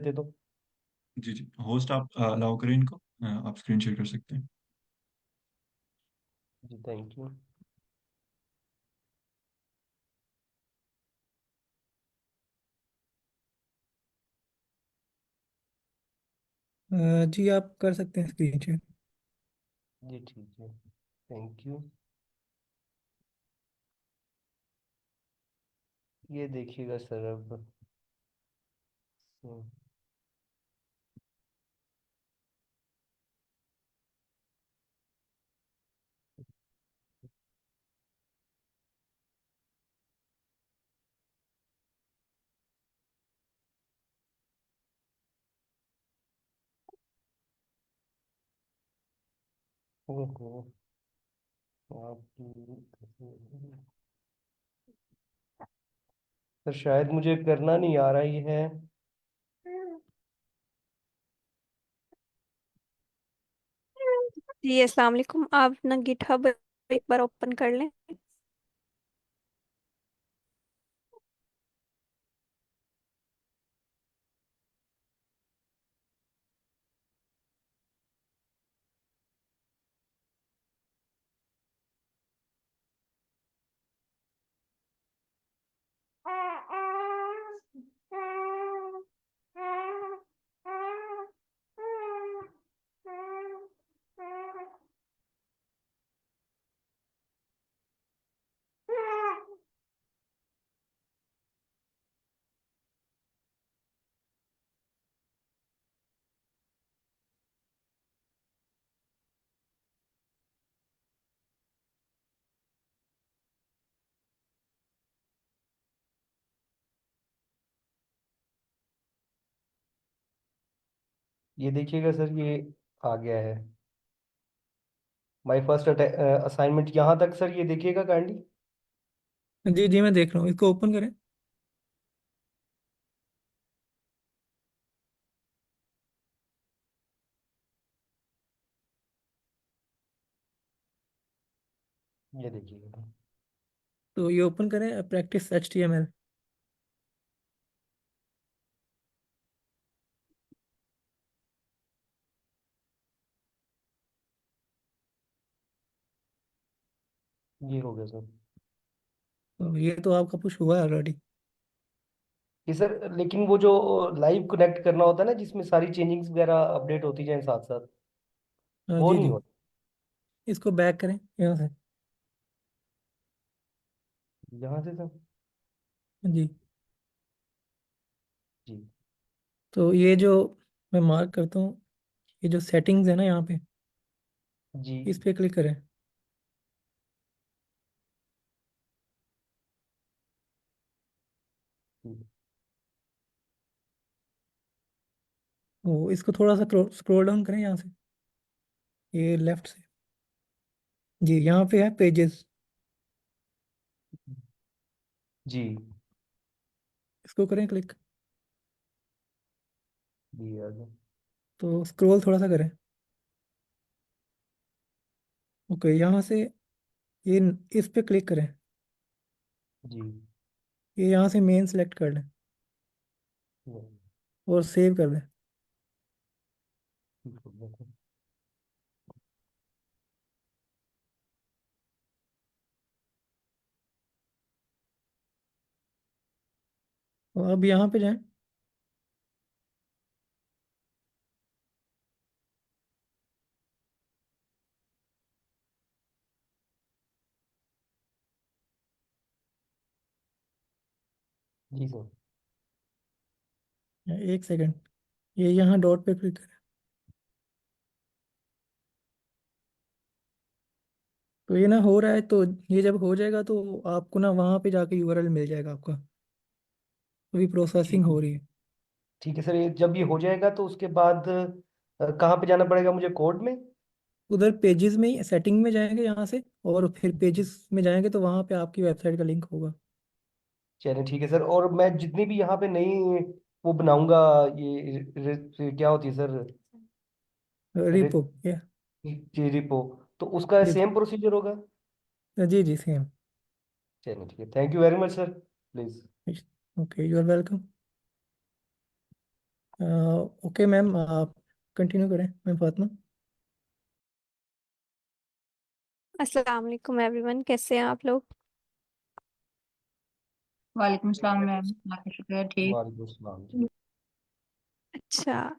देते तो। जी जी, होस्ट आप अलाउ करें इनको, आप स्क्रीन शेयर कर सकते हैं। जी थैंक यू। जी आप कर सकते हैं स्क्रीन शेयर। जी ठीक है, थैंक यू। ये देखिएगा सर अब। ओहो, सर शायद मुझे करना नहीं आ रहा ये है। जी अस्सलाम वालेकुम। आप ना गिटहब एक बार ओपन कर लें। ये देखिएगा सर, ये आ गया है। माय फर्स्ट असाइनमेंट यहाँ तक सर, ये देखिएगा काइंडली। जी जी मैं देख रहा हूँ, इसको ओपन करें। ये देखिएगा। तो ये ओपन करें प्रैक्टिस HTML। ये हो गया सर। तो ये तो आपका पुश हुआ है ऑलरेडी। ये सर लेकिन वो जो लाइव कनेक्ट करना होता है ना, जिसमें सारी चेंजिंग्स वगैरह अपडेट होती जाए साथ साथ, वो जी नहीं जी, होता। इसको बैक करें यहाँ से। यहाँ से सर। जी, जी। तो ये जो मैं मार्क करता हूँ, ये जो सेटिंग्स है ना यहाँ पे, जी। इस पे क्लिक करें। जी। वो इसको थोड़ा सा स्क्रॉल डाउन करें यहाँ से, ये लेफ्ट से। जी यहाँ पे है पेजेस, जी। इसको करें क्लिक। जी आ गया। तो स्क्रॉल थोड़ा सा करें। ओके, यहाँ से ये इस पे क्लिक करें। जी। ये यहाँ से मेन सेलेक्ट कर लें और सेव कर दें। तो अब यहाँ पे जाएं। जी सर। एक सेकंड, ये यहाँ डॉट पे क्लिक करें। तो ये ना हो रहा है, तो ये जब हो जाएगा तो आपको ना वहाँ पे जाके URL मिल जाएगा आपका। अभी प्रोसेसिंग ठीक है। हो रही है। ठीक है सर, ये जब ये हो जाएगा तो उसके बाद कहाँ पे जाना पड़ेगा मुझे, कोड में? उधर पेजेस में ही सेटिंग में जाएंगे यहाँ से, और फिर पेजेस में जाएंगे तो वहाँ पे आपकी वेबसाइट का लिंक होगा। चलिए ठीक है सर। और मैं जितनी भी यहाँ पे नई वो बनाऊंगा, ये क्या होती है सर, रिपो या। जी रिपो, तो उसका जी सेम प्रोसीजर होगा? जी जी सेम। चलिए ठीक है, thank you very much sir, please. Okay, you are welcome. Okay ma'am, आप कंटिन्यू करें मैम फातिमा। अस्सलाम वालेकुम एवरीवन, कैसे हैं आप लोग? वालेकुम सलाम मैम, अल्लाह का शुक्र है, ठीक। वालेकुम सलाम जी। अच्छा,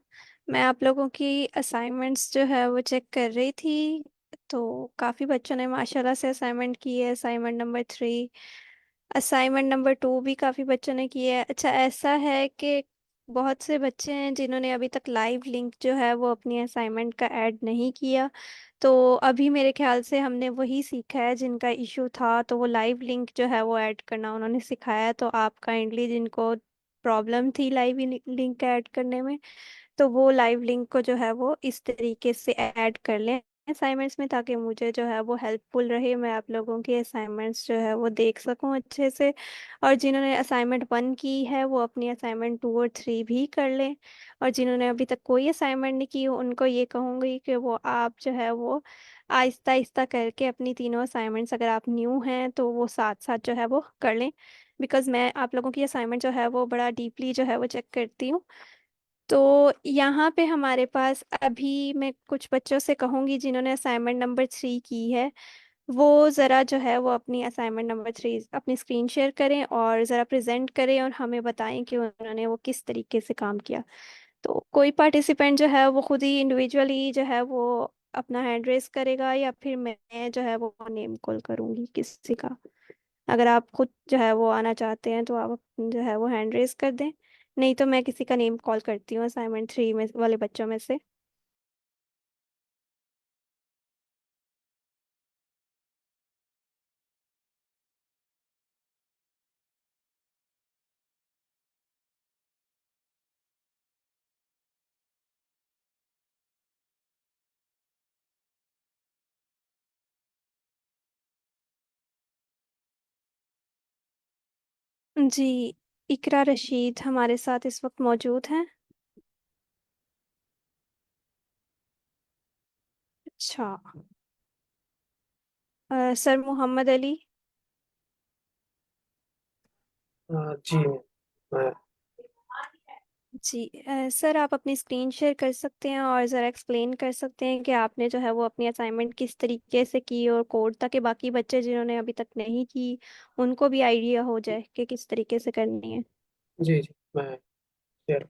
मैं आप लोगों की असाइनमेंट्स जो है वो चेक कर रही थी। तो काफ़ी बच्चों ने माशाल्लाह से असाइनमेंट की है। असाइनमेंट नंबर 3, असाइनमेंट नंबर 2 भी काफ़ी बच्चों ने की है। अच्छा, ऐसा है कि बहुत से बच्चे हैं जिन्होंने अभी तक लाइव लिंक जो है वो अपनी असाइनमेंट का ऐड नहीं किया। तो अभी मेरे ख्याल से हमने वही सीखा है जिनका इशू था, तो वो लाइव लिंक जो है वो ऐड करना उन्होंने सिखाया। तो आप काइंडली जिनको प्रॉब्लम थी लाइव लिंक ऐड करने में, तो वो लाइव लिंक को जो है वो इस तरीके से ऐड कर लें असाइनमेंट्स में, ताकि मुझे जो है वो हेल्पफुल रहे, मैं आप लोगों की असाइनमेंट्स जो है वो देख सकूं अच्छे से। और जिन्होंने असाइनमेंट 1 की है वो अपनी असाइनमेंट 2 और 3 भी कर लें। और जिन्होंने अभी तक कोई असाइनमेंट नहीं की उनको ये कहूँगी कि वो आप जो है वो आहिस्ता आहिस्ता करके अपनी तीनों असाइनमेंट्स, अगर आप न्यू हैं तो वो साथ साथ जो है वो कर लें। बिकॉज़ मैं आप लोगों की असाइनमेंट जो है वो बड़ा डीपली जो है वो चेक करती हूँ। तो यहाँ पे हमारे पास अभी मैं कुछ बच्चों से कहूँगी जिन्होंने असाइनमेंट नंबर 3 की है, वो ज़रा जो है वो अपनी असाइनमेंट नंबर 3 अपनी स्क्रीन शेयर करें और ज़रा प्रेजेंट करें और हमें बताएं कि उन्होंने वो किस तरीके से काम किया। तो कोई पार्टिसिपेंट जो है वो खुद ही इंडिविजुअली जो है वो अपना हैंड रेस करेगा, या फिर मैं जो है वो नेम कॉल करूँगी किसी का। अगर आप खुद जो है वो आना चाहते हैं तो आप जो है वो हैंड रेस कर दें, नहीं तो मैं किसी का नेम कॉल करती हूँ असाइनमेंट 3 में वाले बच्चों में से। जी, इकरा रशीद हमारे साथ इस वक्त मौजूद हैं। अच्छा, सर मोहम्मद अली। जी मैं जी, सर आप अपनी स्क्रीन शेयर कर सकते हैं और ज़रा एक्सप्लेन कर सकते हैं कि आपने जो है वो अपनी असाइनमेंट किस तरीके से की और कोड, ताकि बाकी बच्चे जिन्होंने अभी तक नहीं की उनको भी आइडिया हो जाए कि किस तरीके से करनी है। जी मैं शेयर।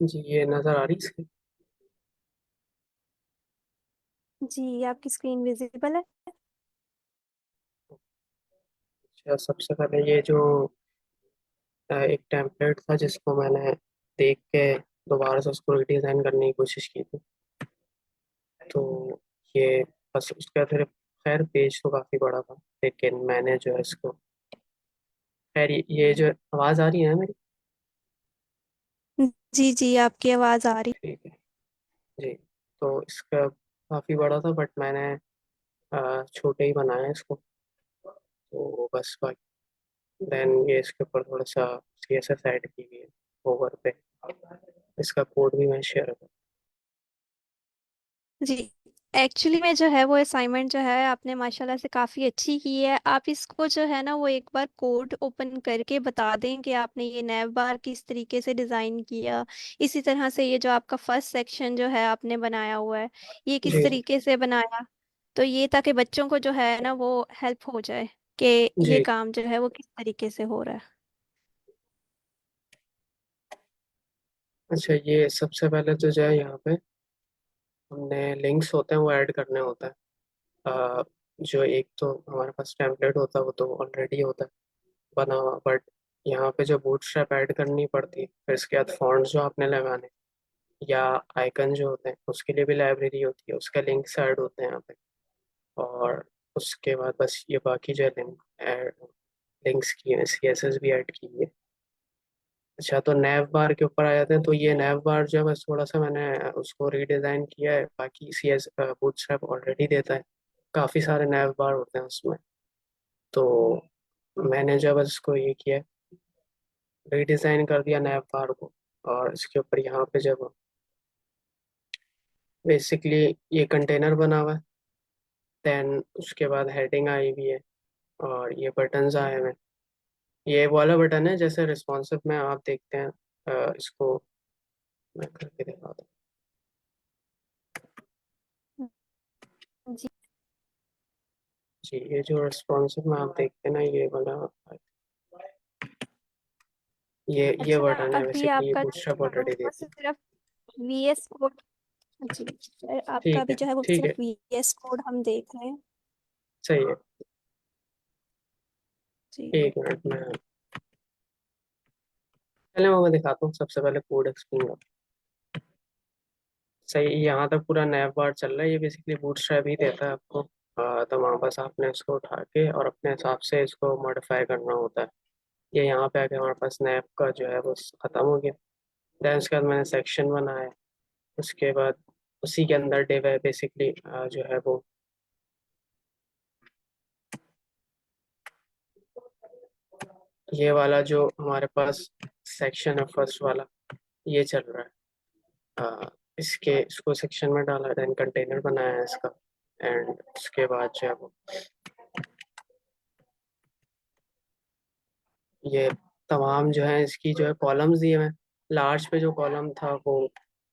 जी ये नज़र आ रही है। जी, आपकी स्क्रीन विजिबल है। अच्छा, सबसे पहले ये जो एक टेम्पलेट था जिसको मैंने देख के दोबारा से उसको रिडिज़ाइन करने की कोशिश की थी। तो ये बस उसका फिर खैर पेज तो काफ़ी बड़ा था, लेकिन मैंने जो है इसको खैर ये जो आवाज़ आ रही है मेरी। जी जी, आपकी आवाज़ आ रही। ठीक है जी। तो इसका काफ़ी बड़ा था बट मैंने छोटे ही बनाया इसको। तो बस देन ये इसके ऊपर थोड़ा सा CSS ऐड की हुई है ओवर पे। इसका कोड भी मैं शेयर कर। जी, एक्चुअली में जो है वो असाइनमेंट जो है आपने माशाल्लाह से काफ़ी अच्छी की है। आप इसको जो है ना वो एक बार कोड ओपन करके बता दें कि आपने ये नैव बार किस तरीके से डिज़ाइन किया। इसी तरह से ये जो आपका फर्स्ट सेक्शन जो है आपने बनाया हुआ है, ये किस जी तरीके से बनाया। तो ये ताकि बच्चों को जो है ना वो हेल्प हो जाए कि ये जी। काम जो है वो किस तरीके से हो रहा है। अच्छा, ये सबसे पहले तो जो है यहाँ पे हमने लिंक्स होते हैं वो ऐड करने होता है। जो एक तो हमारे पास टेम्पलेट होता है वो तो ऑलरेडी होता है बना हुआ, बट यहाँ पे जो बूटस्ट्रैप ऐड करनी पड़ती है, फिर इसके बाद फॉन्ट्स जो आपने लगाने या आइकन जो होते हैं उसके लिए भी लाइब्रेरी होती है, उसके लिंक्स ऐड होते हैं यहाँ पे। और उसके बाद बस ये बाकी जो लिंक्स की है, CSS भी ऐड की है। अच्छा, तो नैव बार के ऊपर आ जाते हैं। तो ये नैव बार जो है बस थोड़ा सा मैंने उसको रीडिज़ाइन किया है, बाकी CS बूटस्ट्रैप ऑलरेडी देता है। काफ़ी सारे नैव बार होते हैं उसमें। तो मैंने जो है बस इसको ये किया है, रीडिज़ाइन कर दिया नैव बार को। और इसके ऊपर यहाँ पे जब बेसिकली ये कंटेनर बना हुआ है, देन उसके बाद हेडिंग आई हुई है और ये बटन्स आए हुए हैं। ये वाला बटन है जैसे रिस्पॉन्सिव में आप देखते हैं, इसको मैं करके दिखाता जी। हूँ जी। ये जो रिस्पॉन्सिव में आप देखते हैं ना, ये वाला ये अच्छा, बटन है, अभी बेसिकली ये आपका बूटस्ट्रैप जो है ऑलरेडी वो देती है। सिर्फ वीएस कोड। जी सर, आपका ठीक अभी है, जो है वो ठीक है, सिर्फ वीएस कोड हम देख रहे हैं। सही है। जी। एक मिनट में पहले वो मैं दिखाता हूँ, सबसे पहले कोड एक्सप्लेन। सही, यहाँ तक पूरा नैव बार चल रहा है। ये बेसिकली बूटस्ट्रैप ही देता है आपको। तो वहाँ बस आपने इसको उठा के और अपने हिसाब से इसको मॉडिफाई करना होता है। ये यहाँ पे आके हमारे पास नैव का जो है वो ख़त्म हो गया। देन उसके बाद मैंने सेक्शन बनाया। उसके बाद उसी के अंदर डिव है बेसिकली, जो है वो ये वाला जो हमारे पास सेक्शन है फर्स्ट वाला, ये चल रहा है। इसको सेक्शन में डाला, देन कंटेनर बनाया है इसका। एंड उसके बाद जो है वो ये तमाम जो है इसकी जो है कॉलम्स दिए हुए हैं। लार्ज पे जो कॉलम था वो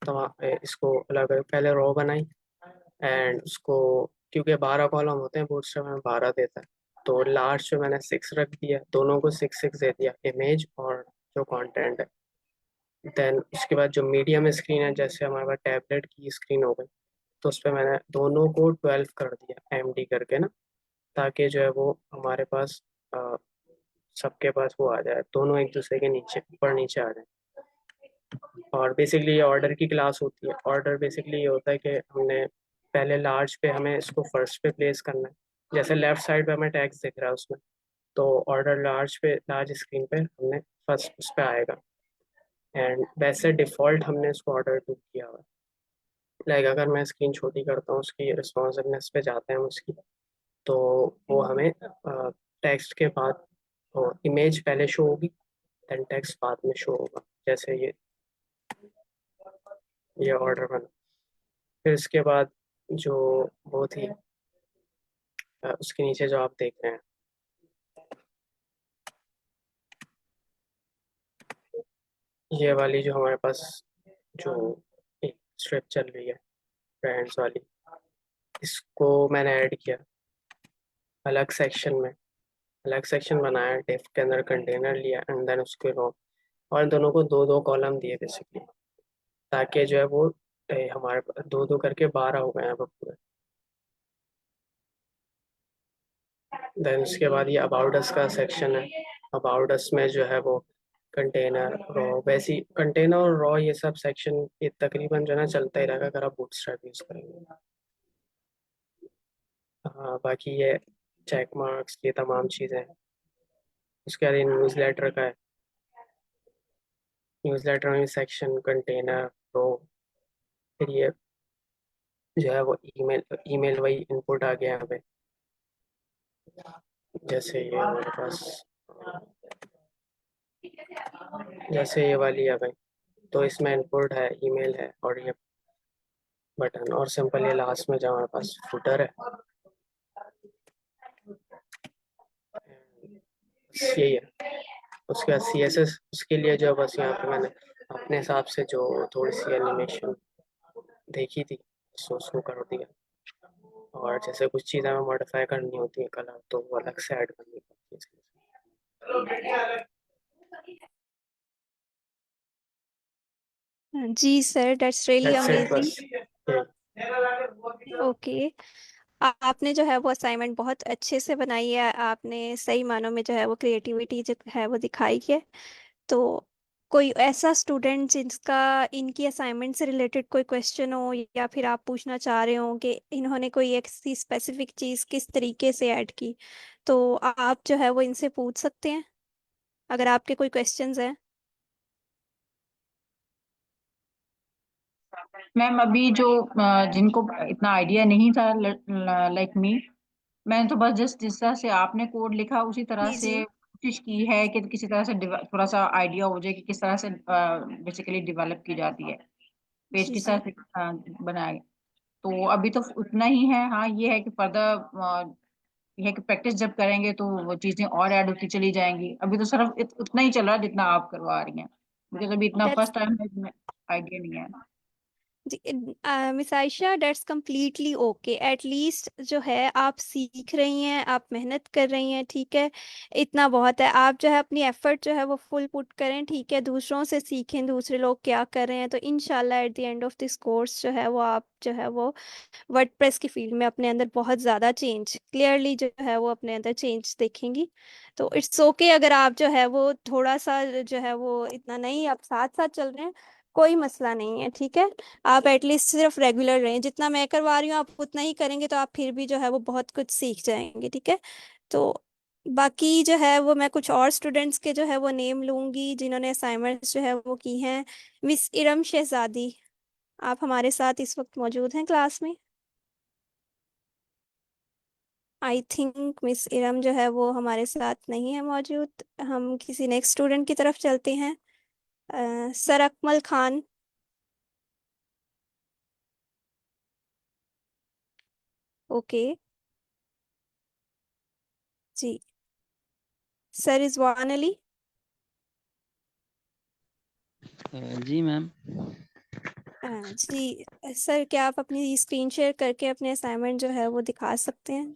तमाम इसको अलग अलग पहले रो बनाई। एंड उसको, क्योंकि 12 कॉलम होते हैं बूटस्ट्रैप में, 12 देता है, तो लार्ज पे मैंने 6 रख दिया, दोनों को 6 6 दे दिया, इमेज और जो कंटेंट है। देन उसके बाद जो मीडियम स्क्रीन है, जैसे हमारे पास टैबलेट की स्क्रीन हो गई, तो उस पर मैंने दोनों को 12 कर दिया MD करके ना, ताकि जो है वो हमारे पास सबके पास वो आ जाए, दोनों एक दूसरे के नीचे ऊपर नीचे आ जाए। और बेसिकली ये ऑर्डर की क्लास होती है। ऑर्डर बेसिकली ये होता है कि हमने पहले लार्ज पे हमें इसको फर्स्ट पे प्लेस करना है। जैसे लेफ्ट साइड पे हमें टैक्स दिख रहा है उसमें, तो ऑर्डर लार्ज पे, लार्ज स्क्रीन पे हमने फर्स्ट उस पर आएगा। एंड वैसे डिफ़ॉल्ट हमने इसको ऑर्डर टू किया हुआ है। लाइक अगर मैं स्क्रीन छोटी करता हूँ, उसकी रिस्पॉन्सिवनेस पे जाते हैं हम उसकी, तो वो हमें टेक्स्ट के बाद इमेज पहले शो होगी, देन टेक्स्ट बाद में शो होगा। जैसे ये ऑर्डर बना। फिर इसके बाद जो वो थी, उसके नीचे जो आप देख रहे हैं, ये वाली जो हमारे पास जो एक स्ट्रिप चल रही है ब्रांड्स वाली, इसको मैंने ऐड किया अलग सेक्शन में। अलग सेक्शन बनाया, डिफ के अंदर कंटेनर लिया, एंड देन उसके रो, और इन दोनों को दो दो कॉलम दिए बेसिकली, ताकि जो है वो हमारे पास दो दो करके 12 हो गए हैं अब पूरे। देन उसके बाद ये अबाउट अस का सेक्शन है। अबाउट अस में जो है वो कंटेनर, रॉ, वैसी कंटेनर और रॉ, ये सब सेक्शन ये तकरीबन जो है ना चलता ही रहेगा अगर आप बूटस्ट्रैप यूज़ करेंगे। हाँ, बाकी ये चेक मार्क्स, ये तमाम चीज़ें हैं। उसके बाद ये न्यूज़ लेटर का है। न्यूज़ लेटर में सेक्शन, कंटेनर, रॉ, फिर ये जो है वो ईमेल, ईमेल वही इनपुट आ गया यहाँ पे। जैसे ये हमारे पास, जैसे ये वाली आ गई, तो इसमें इनपुट है, ईमेल है, और ये बटन, और सिंपल ये लास्ट में जो हमारे पास फुटर है, बस यही है। उसके बाद CSS, उसके लिए जो बस यहाँ पे मैंने अपने हिसाब से जो थोड़ी सी एनिमेशन देखी थी, सो उसको कर दिया। और जैसे कुछ चीज़ें में मॉडिफाई करनी होती है कलर, तो वो अलग से ऐड करनी पड़ती है। जी sir, that's really that's it amazing. बस। यही। ओके। आपने जो है वो असाइनमेंट बहुत अच्छे से बनाई है, आपने सही मानों में जो है वो क्रिएटिविटी जो है वो दिखाई है। तो कोई ऐसा स्टूडेंट जिसका इनकी असाइनमेंट से रिलेटेड कोई क्वेश्चन हो, या फिर आप पूछना चाह रहे हो कि इन्होंने कोई ऐसी स्पेसिफिक चीज़ किस तरीके से ऐड की, तो आप जो है वो इनसे पूछ सकते हैं अगर आपके कोई क्वेश्चंस हैं। मैम अभी जो जिनको इतना आइडिया नहीं था, लाइक मी, मैंने तो बस जस्ट जिस तरह से आपने कोड लिखा उसी तरह जी जी। से कोशिश की है कि किसी तरह से थोड़ा सा आइडिया हो जाए कि किस तरह से बेसिकली डेवलप की जाती है, पेज जी किस जी। तरह से बनाया गया। तो अभी तो उतना ही है। हाँ, ये है कि फर्दर ये है कि प्रैक्टिस जब करेंगे तो वो चीजें और ऐड होती चली जाएंगी। अभी तो सिर्फ उतना ही चल रहा है जितना आप करवा रही हैं, बिकॉज अभी इतना दैट्स फर्स्ट टाइम है, आइडिया नहीं है। Miss Ayesha, that's completely okay. At least जो है आप सीख रही हैं, आप मेहनत कर रही हैं, ठीक है, इतना बहुत है। आप जो है अपनी एफर्ट जो है वो फुल पुट करें, ठीक है, दूसरों से सीखें दूसरे लोग क्या कर रहे हैं, तो इंशाल्लाह at the end of this course जो है वो आप जो है वो वर्डप्रेस की फील्ड में अपने अंदर बहुत ज़्यादा चेंज क्लियरली जो है वो अपने अंदर चेंज देखेंगी। तो इट्स ओके अगर आप जो है वो थोड़ा सा जो है वो इतना नहीं, आप साथ साथ चल रहे हैं, कोई मसला नहीं है, ठीक है। आप एटलीस्ट सिर्फ रेगुलर रहें, जितना मैं करवा रही हूँ आप उतना ही करेंगे तो आप फिर भी जो है वो बहुत कुछ सीख जाएंगे, ठीक है। तो बाकी जो है वो मैं कुछ और स्टूडेंट्स के जो है वो नेम लूंगी जिन्होंने असाइनमेंट्स जो है वो की हैं। मिस इरम शहजादी, आप हमारे साथ इस वक्त मौजूद हैं क्लास में? आई थिंक मिस इरम जो है वो हमारे साथ नहीं है मौजूद। हम किसी नेक्स्ट स्टूडेंट की तरफ चलते हैं। सर अकमल खान। ओके जी। सर रिजवान अली। जी मैम। जी सर, क्या आप अपनी स्क्रीन शेयर करके अपने असाइनमेंट जो है वो दिखा सकते हैं?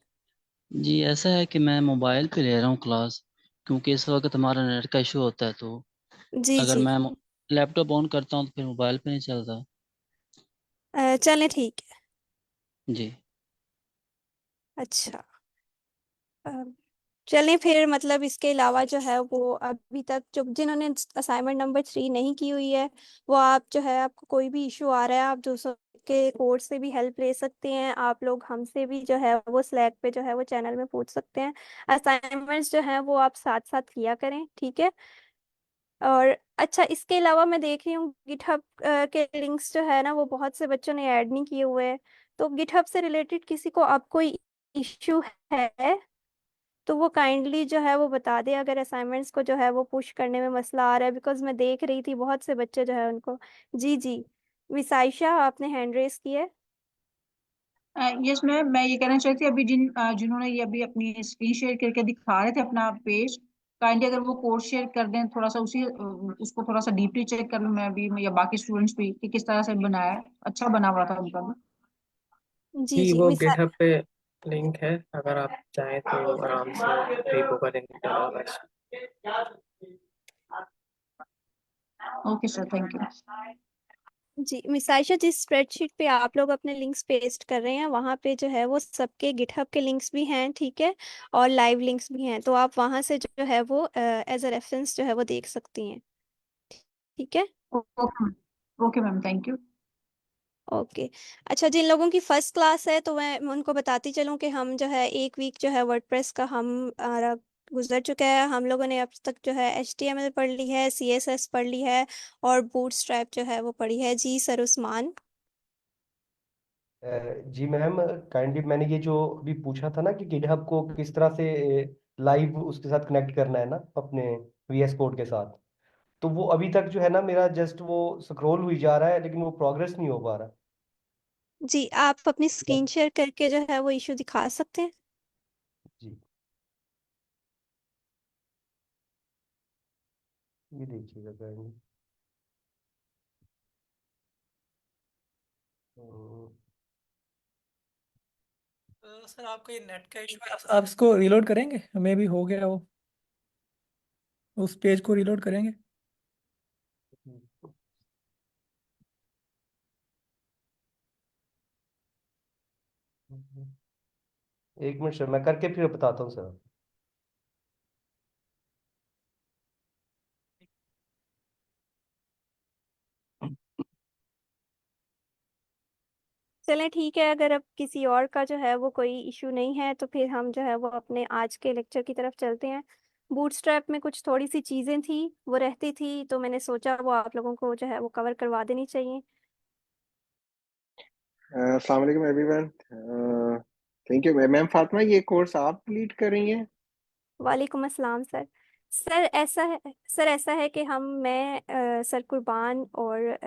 जी ऐसा है कि मैं मोबाइल पे ले रहा हूँ क्लास, क्योंकि इस वक्त हमारा नेट का इशू होता है, तो जी अगर जी। मैं लैपटॉप ऑन करता हूँ तो फिर मोबाइल पे नहीं चलता। चलें ठीक है। जी। अच्छा। अ, चलें फिर, मतलब इसके अलावा जो है वो अभी तक जो जिन्होंने असाइनमेंट नंबर 3 नहीं की हुई है, वो आप जो है आपको कोई भी इशू आ रहा है आप दूसरों के कोर्स से भी हेल्प ले सकते हैं। आप लोग हमसे भी जो है वो स्लैक पे जो है वो चैनल में पूछ सकते हैं। असाइनमेंट्स जो है वो आप साथ साथ किया करें, ठीक है। और अच्छा, इसके अलावा मैं देख रही हूँ गिटहब के लिंक्स जो है ना वो बहुत से बच्चों ने ऐड नहीं किए हुए हैं। तो गिटहब से रिलेटेड किसी को अब कोई इश्यू है तो वो काइंडली जो है वो बता दे, अगर असाइनमेंट्स को जो है वो पुश करने में मसला आ रहा है, बिकॉज मैं देख रही थी बहुत से बच्चे जो है उनको। जी जी। विसाइशा, आपने हैंड रेस की है। यस मैम, मैं ये कहना चाहती थी अभी जिन्होंने ये अभी अपनी स्क्रीन शेयर करके दिखा रहे थे अपना पेज, काइंडली अगर वो कोड शेयर कर दें थोड़ा सा, उसको थोड़ा सा डीपली चेक कर लूँ मैं भी, या बाकी स्टूडेंट्स भी, कि किस तरह से बनाया है। अच्छा बना हुआ था उनका भी। जी जी जी। वो गिटहब पे लिंक है, अगर आप चाहें तो आराम से रिपो का लिंक डाला हुआ है इसमें। Okay sir, thank you. जी मिस आयशा, जिस स्प्रेडशीट पे आप लोग अपने लिंक्स पेस्ट कर रहे हैं वहाँ पे जो है वो सबके गिटहब के लिंक्स भी हैं, ठीक है, और लाइव लिंक्स भी हैं, तो आप वहाँ से जो है वो एज अ रेफरेंस जो है वो देख सकती हैं, ठीक है। Okay. Okay ma'am, thank you. Okay. अच्छा, जिन लोगों की फर्स्ट क्लास है तो मैं उनको बताती चलूँ कि हम जो है एक वीक जो है वर्डप्रेस का गुजर चुका है। हम लोगों ने अब तक जो है HTML पढ़ ली है, CSS पढ़ ली है, और बूटस्ट्रैप जो है वो पढ़ी है। जी सर उस्मान। जी मैम, काइंडली मैंने ये जो अभी पूछा था ना कि गिटहब को किस तरह से लाइव उसके साथ कनेक्ट करना है ना अपने VS कोड के साथ, तो वो अभी तक जो है ना मेरा जस्ट वो स्क्रॉल हुई जा रहा है लेकिन वो प्रोग्रेस नहीं हो पा रहा। जी, आप अपनी स्क्रीन शेयर करके जो है वो इशू दिखा सकते हैं। जी, ये देखिएगा काइंडली। सर आपका ये नेट का इशू है, आप इसको रीलोड करेंगे? हमें भी हो गया वो, उस पेज को रीलोड करेंगे? एक मिनट सर, मैं करके फिर बताता हूँ सर। चलें ठीक है, अगर अब किसी और का जो है वो कोई इशू नहीं है तो फिर हम जो है वो अपने आज के लेक्चर की तरफ चलते हैं। बूटस्ट्रैप में कुछ थोड़ी सी चीज़ें थी वो रहती थी, तो मैंने सोचा वो आप लोगों को जो है वो कवर करवा देनी चाहिए। अस्सलाम वालेकुम everyone. Thank you ma'am. Fatima, ये कोर्स आप लीड कर रही हैं? वालेकुम अस्सलाम सर। सर ऐसा है कि मैं सर कुर्बान और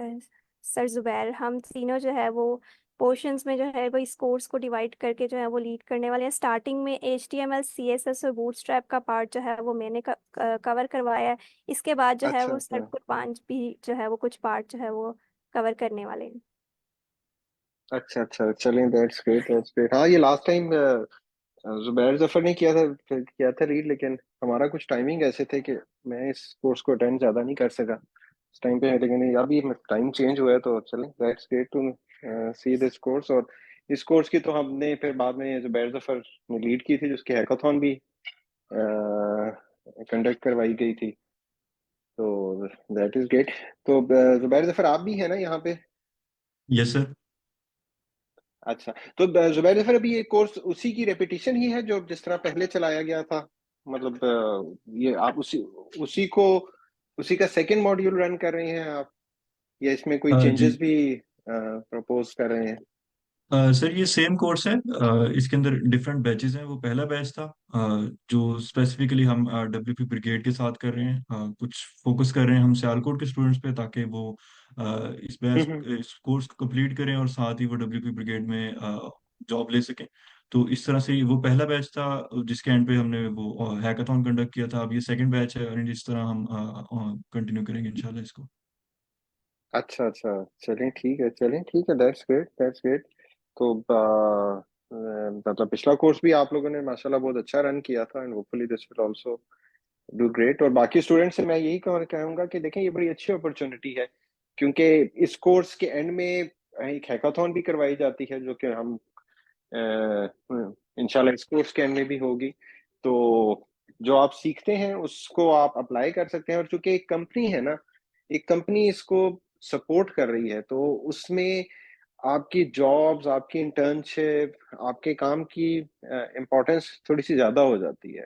सर जुबैर, हम तीनों जो है वो पोर्शंस में जो है वो इस कोर्स को डिवाइड करके जो है वो लीड करने वाले हैं। स्टार्टिंग में HTML CSS और बूटस्ट्रैप का पार्ट जो है वो मैंने कवर करवाया है। इसके बाद जो है अच्छा वो सर अच्छा कुरबान भी जो है वो कुछ पार्ट जो है वो कवर करने वाले हैं। अच्छा अच्छा, चलें, दैट्स ग्रेट, दैट्स ग्रेट। हाँ, ये लास्ट टाइम जुबैर जफर ने किया था रीड, लेकिन हमारा कुछ टाइमिंग ऐसे थे कि मैं इस कोर्स को अटेंड ज़्यादा नहीं कर सका उस टाइम पे, लेकिन अभी टाइम चेंज हुआ है तो चलें, that's great to see this course. और इस कोर्स की तो हमने फिर बाद में जुबैर जफर ने लीड की थी, जिसकी हैकाथॉन भी कंडक्ट करवाई गई थी, तो दैट इज ग्रेट। तो जुबैर जफर आप भी है ना यहाँ पे? Yes sir. अच्छा, तो जुबैर जफर अभी ये कोर्स उसी की रेपिटेशन ही है जो जिस तरह पहले चलाया गया था, मतलब ये आप उसी को उसी का सेकंड मॉड्यूल रन कर रहे हैं आप, या इसमें कोई जी चेंजेस भी प्रपोज कर रहे हैं? सर, ये सेम कोर्स है। इसके अंदर डिफरेंट बैचेस हैं। वो पहला बैच था जो स्पेसिफिकली हम WP ब्रिगेड के साथ कर रहे हैं। कुछ फोकस कर रहे हैं हम सियालकोट के स्टूडेंट्स पे, ताकि वो हम्म। इस कोर्स को कंप्लीट करें और साथ ही वो WP ब्रिगेड में जॉब ले सकें। तो इस तरह से वो पहला बैच था जिसके एंड पे हमने वो हैकाथॉन कंडक्ट किया था। अब ये सेकंड बैच है और इस तरह हम कंटिन्यू करेंगे इंशाल्लाह इसको। अच्छा अच्छा, चलें ठीक है, चलें ठीक है, दैट्स ग्रेट, दैट्स ग्रेट। तो मतलब पिछला कोर्स भी आप लोगों ने माशाल्लाह बहुत अच्छा रन किया था, and hopefully this will also do great. और बाकी स्टूडेंट्स से मैं यही कहूंगा कि देखें, ये बड़ी अच्छी अपॉर्चुनिटी है, क्योंकि इस कोर्स के एंड में एक हैकाथॉन भी करवाई जाती है, जो कि हम इंशाल्लाह इस कोर्स के एंड में भी होगी। तो जो आप सीखते हैं उसको आप अप्लाई कर सकते हैं, और चूंकि एक कंपनी है ना, एक कंपनी इसको सपोर्ट कर रही है, तो उसमें आपकी जॉब्स, आपकी इंटर्नशिप, आपके काम की इम्पोर्टेंस थोड़ी सी ज्यादा हो जाती है,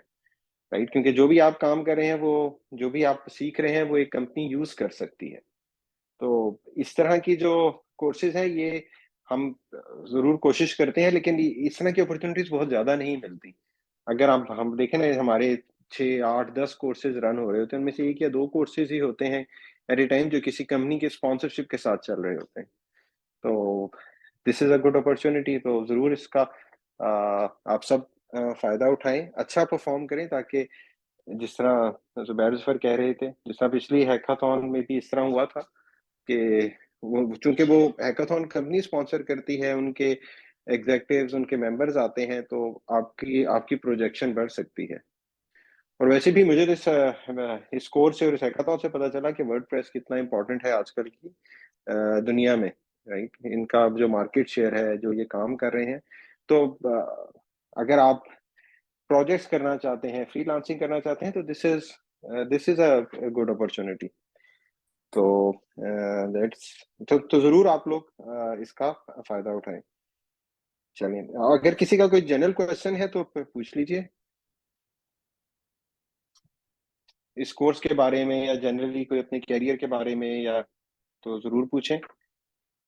राइट? क्योंकि जो भी आप काम कर रहे हैं, वो जो भी आप सीख रहे हैं, वो एक कंपनी यूज कर सकती है। तो इस तरह की जो कोर्सेज हैं, ये हम जरूर कोशिश करते हैं, लेकिन इस तरह की अपॉर्चुनिटीज बहुत ज्यादा नहीं मिलती। अगर हम देखें ना, हमारे 6 8 10 कोर्सेज रन हो रहे होते हैं, उनमें से 1 या 2 कोर्सेज ही होते हैं एट ए टाइम जो किसी कंपनी के स्पॉन्सरशिप के साथ चल रहे होते हैं। तो this is a good opportunity, तो जरूर इसका आप सब फायदा उठाएं, अच्छा परफॉर्म करें, ताकि जिस तरह जुबैर जफर कह रहे थे, जिस तरह पिछली हैकाथॉन में भी इस तरह हुआ था कि वो, चूंकि वो हैकाथॉन कंपनी स्पॉन्सर करती है, उनके एग्जेक्टिव्स, उनके मेंबर्स आते हैं, तो आपकी आपकी प्रोजेक्शन बढ़ सकती है। और वैसे भी मुझे तो इस कोर्स से और इस हैकाथॉन से पता चला कि वर्डप्रेस कितना इंपॉर्टेंट है आजकल की दुनिया में, राइट? इनका जो मार्केट शेयर है, जो ये काम कर रहे हैं, तो अगर आप प्रोजेक्ट्स करना चाहते हैं, फ्रीलांसिंग करना चाहते हैं, तो this is a good opportunity. तो दैट्स तो जरूर आप लोग इसका फायदा उठाएं। चलिए, अगर किसी का कोई जनरल क्वेश्चन है तो पूछ लीजिए इस कोर्स के बारे में, या जनरली कोई अपने कैरियर के बारे में, या तो जरूर पूछें।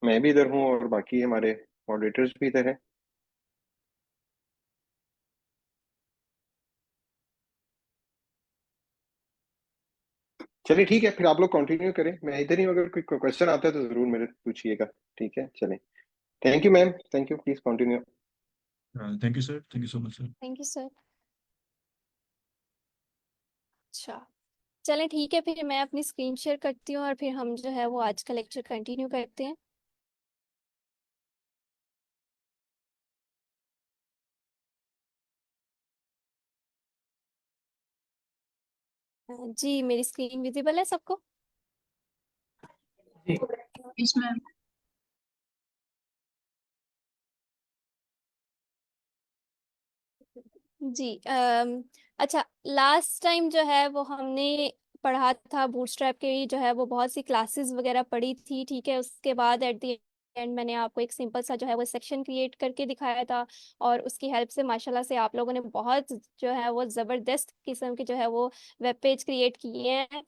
मैं भी इधर हूँ और बाकी हमारे मॉडरेटर्स भी इधर हैं। चलिए ठीक है, फिर आप लोग कंटिन्यू करें, मैं इधर ही हूँ, अगर कोई क्वेश्चन आता है तो जरूर मेरे से पूछिएगा। ठीक है, चलें। Thank you ma'am, thank you, please continue. Thank you sir, thank you so much sir. Thank you sir. अच्छा, चलें ठीक है, फिर मैं अपनी स्क्रीन शेयर करती हूँ और फिर हम जो है वो आज का लेक्चर कंटिन्यू करते हैं। जी, मेरी स्क्रीन विजिबल है सबको? जी इसमें जी अच्छा, लास्ट टाइम जो है वो हमने पढ़ा था बूटस्ट्रैप के, जो है वो बहुत सी क्लासेस वगैरह पढ़ी थी, ठीक है। उसके बाद एट द एंड मैंने आपको एक सिंपल सा जो है वो सेक्शन क्रिएट करके दिखाया था, और उसकी हेल्प से माशाल्लाह से आप लोगों ने बहुत जो है वो ज़बरदस्त किस्म के जो है वो वेब पेज क्रिएट किए हैं।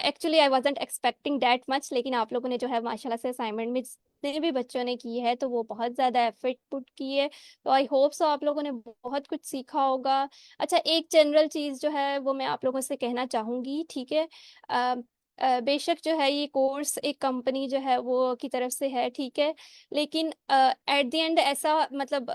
Actually I wasn't expecting that much, लेकिन आप लोगों ने जो है माशाल्लाह से असाइनमेंट में जितने भी बच्चों ने की है तो वो बहुत ज़्यादा एफर्ट पुट की है, तो आई होप सो आप लोगों ने बहुत कुछ सीखा होगा। अच्छा, एक जनरल चीज़ जो है वो मैं आप लोगों से कहना चाहूँगी, ठीक है। बेशक जो है ये कोर्स एक कंपनी जो है वो की तरफ से है, ठीक है, लेकिन एट द एंड ऐसा मतलब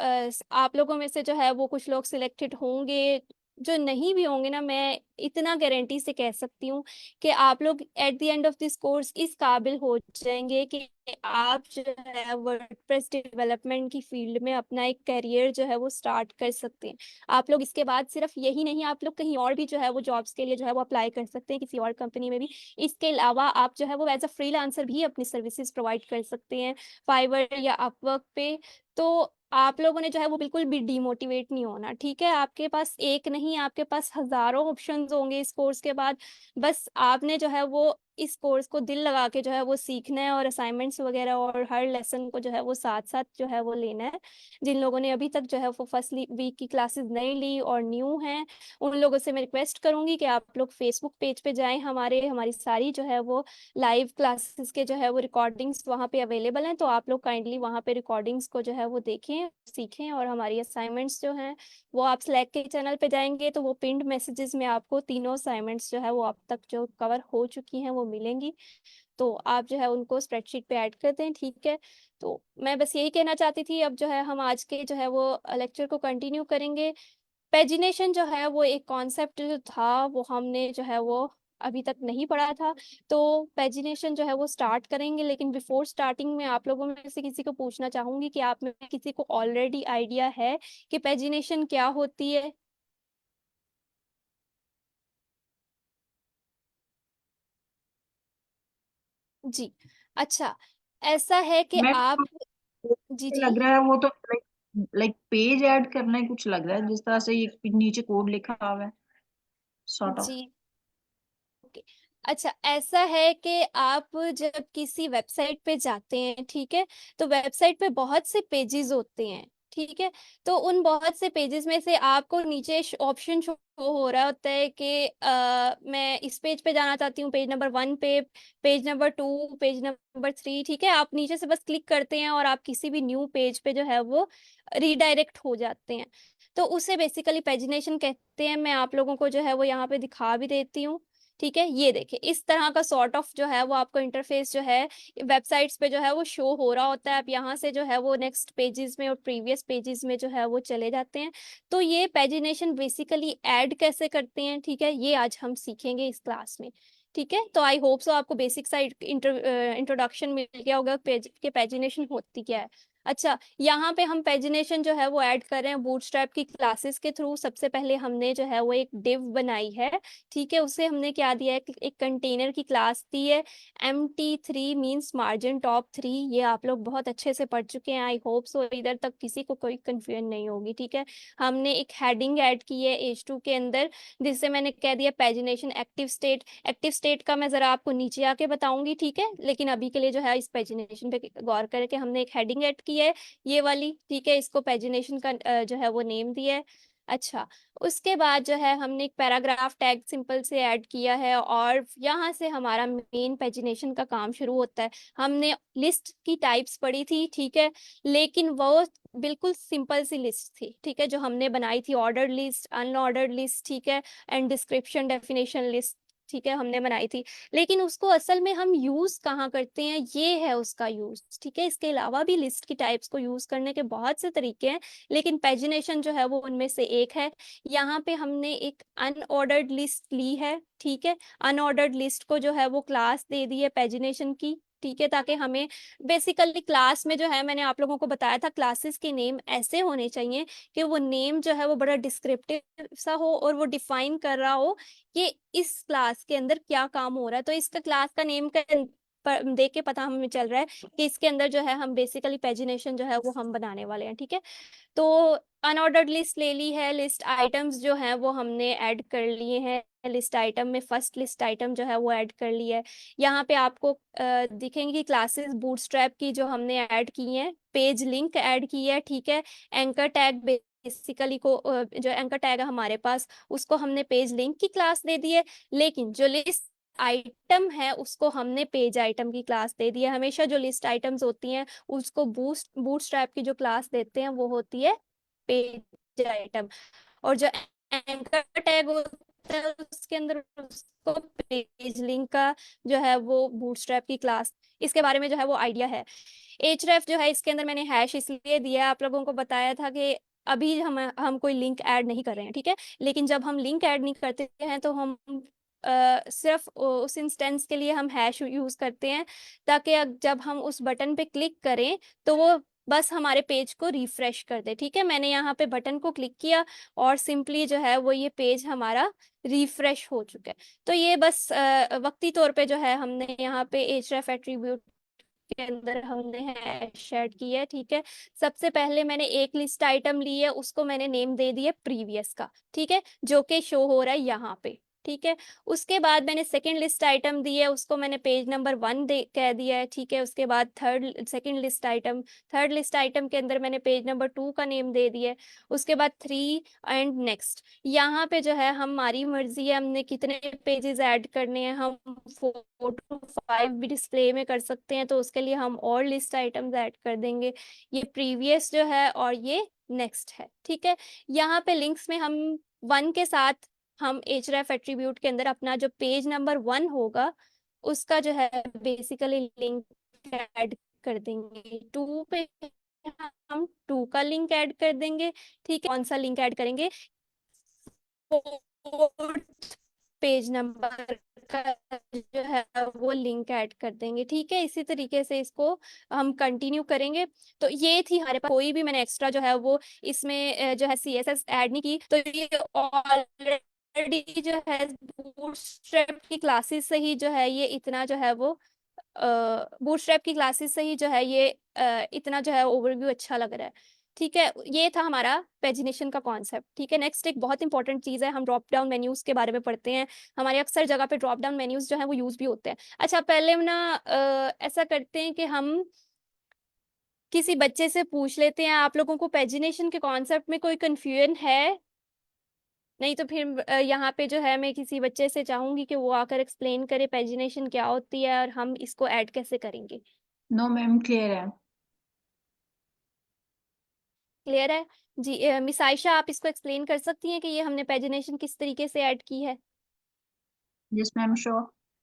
आप लोगों में से जो है वो कुछ लोग सिलेक्टेड होंगे, जो नहीं भी होंगे ना, मैं इतना गारंटी से कह सकती हूँ कि आप लोग at the end of this course इस काबिल हो जाएंगे कि आप जो है वर्डप्रेस डेवलपमेंट की फील्ड में अपना एक करियर जो है वो स्टार्ट कर सकते हैं। आप लोग इसके बाद सिर्फ यही नहीं, आप लोग कहीं और भी जो है वो जॉब्स के लिए जो है वो अप्लाई कर सकते हैं किसी और कंपनी में भी। इसके अलावा आप जो है वो एज अ फ्रीलांसर भी अपनी सर्विसेज प्रोवाइड कर सकते हैं फाइवर या अपवर्क पे। तो आप लोगों ने जो है वो बिल्कुल भी डीमोटिवेट नहीं होना, ठीक है। आपके पास एक नहीं, आपके पास हजारों ऑप्शंस होंगे इस कोर्स के बाद। बस आपने जो है वो इस कोर्स को दिल लगा के जो है वो सीखना है, और असाइनमेंट्स वगैरह और हर लेसन को जो है वो साथ साथ जो है वो लेना है। जिन लोगों ने अभी तक जो है वो फर्स्ट वीक की क्लासेस नहीं ली और न्यू हैं, उन लोगों से मैं रिक्वेस्ट करूंगी कि आप लोग फेसबुक पेज पे जाएं, हमारी सारी जो है वो लाइव क्लासेस के जो है वो रिकॉर्डिंग्स वहाँ पे अवेलेबल हैं। तो आप लोग काइंडली वहाँ पे रिकॉर्डिंग्स को जो है वो देखें, सीखें, और हमारी असाइनमेंट्स जो हैं वो आप स्लैक के चैनल पे जाएंगे तो वो पिंड मैसेजेस में आपको तीनों असाइनमेंट्स जो है वो अब तक जो कवर हो चुकी हैं वो मिलेंगी। तो आप जो है उनको स्प्रेडशीट पे ऐड कर दें, ठीक है। तो मैं बस यही कहना चाहती थी। अब जो है हम आज के जो है वो लेक्चर को कंटिन्यू करेंगे। पेजिनेशन जो है वो एक कॉन्सेप्ट जो था वो हमने जो है वो अभी तक नहीं पढ़ा था। तो पेजिनेशन जो है वो स्टार्ट करेंगे, लेकिन बिफोर स्टार्टिंग में आप लोगों में से किसी को पूछना चाहूंगी कि आप में किसी को ऑलरेडी आइडिया है कि पेजिनेशन क्या होती है? जी, अच्छा, ऐसा है कि मैं आप, जी जी, लग रहा है वो तो लाइक लाइक पेज ऐड करना है, कुछ लग रहा है जिस तरह से ये नीचे कोड लिखा हुआ है, सॉर्ट ऑफ। Ji, okay. अच्छा, ऐसा है कि आप जब किसी वेबसाइट पे जाते हैं, ठीक है, तो वेबसाइट पे बहुत से पेजेस होते हैं, ठीक है। तो उन बहुत से पेजेस में से आपको नीचे ऑप्शन शो हो रहा होता है कि मैं इस पेज पे जाना चाहती हूँ, पेज नंबर 1 पे, पेज नंबर 2, पेज नंबर 3, ठीक है। आप नीचे से बस क्लिक करते हैं और आप किसी भी न्यू पेज पे जो है वो रीडायरेक्ट हो जाते हैं। तो उसे बेसिकली पेजिनेशन कहते हैं। मैं आप लोगों को जो है वो यहाँ पे दिखा भी देती हूँ, ठीक है। ये देखिए, इस तरह का सॉर्ट ऑफ जो है वो आपको इंटरफेस जो है वेबसाइट्स पे जो है वो शो हो रहा होता है। आप यहाँ से जो है वो नेक्स्ट पेजेस में और प्रीवियस पेजेस में जो है वो चले जाते हैं। तो ये पेजिनेशन बेसिकली ऐड कैसे करते हैं, ठीक है, ये आज हम सीखेंगे इस क्लास में, ठीक है। तो आई होप सो आपको बेसिक सा इंट्रोडक्शन मिल गया होगा पेज के पेजिनेशन होती क्या है। अच्छा, यहाँ पे हम पेजिनेशन जो है वो ऐड कर रहे हैं बूटस्ट्रैप की क्लासेस के थ्रू। सबसे पहले हमने जो है वो एक डिव बनाई है, ठीक है। उसे हमने क्या दिया है, एक कंटेनर की क्लास दी है। MT3 means margin top 3। ये आप लोग बहुत अच्छे से पढ़ चुके हैं, आई होप सो इधर तक किसी को कोई कंफ्यूजन नहीं होगी, ठीक है। हमने एक हेडिंग ऐड की है H2 के अंदर, जिससे मैंने कह दिया pagination active state. Active state का मैं जरा आपको नीचे आके बताऊंगी, ठीक है, लेकिन अभी के लिए जो है इस पेजिनेशन पे गौर करके हमने एक हेडिंग ऐड की है, ये वाली, ठीक है। इसको पेजिनेशन का जो है वो नेम दिया है। अच्छा, उसके बाद जो है हमने एक पैराग्राफ टैग सिंपल से ऐड किया है, और यहाँ से हमारा मेन पेजिनेशन का काम शुरू होता है। हमने लिस्ट की टाइप्स पढ़ी थी, ठीक है, लेकिन वो बिल्कुल सिंपल सी लिस्ट थी, ठीक है, जो हमने बनाई थी, ऑर्डर्ड लिस्ट, अनऑर्डर्ड लिस्ट, ठीक है, एंड डिस्क्रिप्शन डेफिनेशन लिस्ट, ठीक है, हमने बनाई थी। लेकिन उसको असल में हम यूज कहाँ करते हैं, ये है उसका यूज, ठीक है। इसके अलावा भी लिस्ट की टाइप्स को यूज करने के बहुत से तरीके हैं, लेकिन पेजिनेशन जो है वो उनमें से एक है। यहाँ पे हमने एक अनऑर्डर्ड लिस्ट ली है, ठीक है। अनऑर्डर्ड लिस्ट को जो है वो क्लास दे दी है पेजिनेशन की, ठीक है, ताकि हमें बेसिकली क्लास में जो है, मैंने आप लोगों को बताया था क्लासेस के नेम ऐसे होने चाहिए कि वो नेम जो है वो बड़ा डिस्क्रिप्टिव सा हो और वो डिफाइन कर रहा हो कि इस क्लास के अंदर क्या काम हो रहा है। तो इसका क्लास का नेम का पर देख के पता हमें चल रहा है कि इसके अंदर जो है हम बेसिकली पेजिनेशन जो है वो हम बनाने वाले हैं, ठीक है। तो अनऑर्डर्ड लिस्ट ले ली है, लिस्ट आइटम्स जो हैं वो हमने ऐड कर लिए हैं। लिस्ट आइटम में फर्स्ट लिस्ट आइटम जो है वो ऐड कर ली है। यहाँ पे आपको दिखेंगी क्लासेस बूटस्ट्रैप की जो हमने ऐड की हैं, पेज लिंक ऐड की है, ठीक है। एंकर टैग बेसिकली को जो एंकर टैग है हमारे पास, उसको हमने पेज लिंक की क्लास दे दी है। लेकिन जो लिस्ट आइटम है उसको हमने पेज आइटम की क्लास दे दी है। हमेशा जो लिस्ट आइटम्स होती हैं उसको बूटस्ट्रैप की जो क्लास देते हैं वो होती है पेज आइटम। और जो एंकर टैग होते है उसके अंदर उसको पेज लिंक का जो है वो बूटस्ट्रैप की क्लास इसके बारे में जो है वो आइडिया है। href जो है इसके अंदर मैंने हैश इसलिए दिया है, आप लोगों को बताया था कि अभी हम कोई लिंक ऐड नहीं कर रहे हैं, ठीक है। लेकिन जब हम लिंक ऐड नहीं करते हैं तो हम सिर्फ उस इंस्टेंस के लिए हम हैश यूज करते हैं, ताकि जब हम उस बटन पे क्लिक करें तो वो बस हमारे पेज को रिफ्रेश कर दे, ठीक है। मैंने यहाँ पे बटन को क्लिक किया और सिंपली जो है वो ये पेज हमारा रिफ्रेश हो चुका है। तो ये बस वक्ती तौर पे जो है हमने यहाँ पे href एट्रीब्यूट के अंदर हमने हैश ऐड की है, ठीक है। सबसे पहले मैंने एक लिस्ट आइटम ली है, उसको मैंने नेम दे दिया प्रीवियस का, ठीक है, जो कि शो हो रहा है यहाँ पे, ठीक है। उसके बाद मैंने सेकंड लिस्ट आइटम दी है, उसको मैंने पेज नंबर 1 कह दिया है, ठीक है। उसके बाद थर्ड लिस्ट आइटम के अंदर मैंने पेज नंबर 2 का नेम दे दिया है। उसके बाद 3 एंड नेक्स्ट, यहाँ पे जो है हमारी मर्जी है हमने कितने पेजेस ऐड करने हैं। हम 4 to 5 भी डिस्प्ले में कर सकते हैं, तो उसके लिए हम और लिस्ट आइटम्स ऐड कर देंगे। ये प्रीवियस जो है और ये नेक्स्ट है, ठीक है। यहाँ पे लिंक्स में हम 1 के साथ हम href एट्रीब्यूट के अंदर अपना जो पेज नंबर 1 होगा उसका जो है बेसिकली लिंक ऐड कर देंगे। 2 पे हम 2 का लिंक ऐड कर देंगे, ठीक है। कौन सा लिंक ऐड करेंगे? 4th पेज नंबर का जो है वो लिंक ऐड कर देंगे, ठीक है। इसी तरीके से इसको हम कंटिन्यू करेंगे। तो ये थी हमारे पास, कोई भी मैंने एक्स्ट्रा जो है वो इसमें जो है CSS ऐड नहीं की। तो ये ऑलरेडी जो है बूटस्ट्रैप की क्लासेस से ही जो है ये इतना जो है वो बूटस्ट्रैप की क्लासेस से ही जो है ये इतना जो है ओवरव्यू अच्छा लग रहा है, ठीक है। ये था हमारा पेजिनेशन का कॉन्सेप्ट, ठीक है। नेक्स्ट एक बहुत इंपॉर्टेंट चीज है, हम ड्रॉप डाउन मेन्यूज के बारे में पढ़ते हैं। हमारे अक्सर जगह पे ड्रॉप डाउन मेन्यूज जो है वो यूज भी होते हैं। अच्छा, पहले ना ऐसा करते हैं कि हम किसी बच्चे से पूछ लेते हैं, आप लोगों को पेजिनेशन के कॉन्सेप्ट में कोई कंफ्यूजन है? नहीं तो फिर यहाँ पे जो है मैं किसी बच्चे से चाहूंगी कि वो आकर एक्सप्लेन करे पेजिनेशन क्या होती है और हम इसको ऐड कैसे करेंगे। नो मैम, क्लियर है। क्लियर है जी। मिस आयशा, आप इसको एक्सप्लेन कर सकती हैं कि ये हमने पेजिनेशन किस तरीके से ऐड की है? Yes ma'am, sure.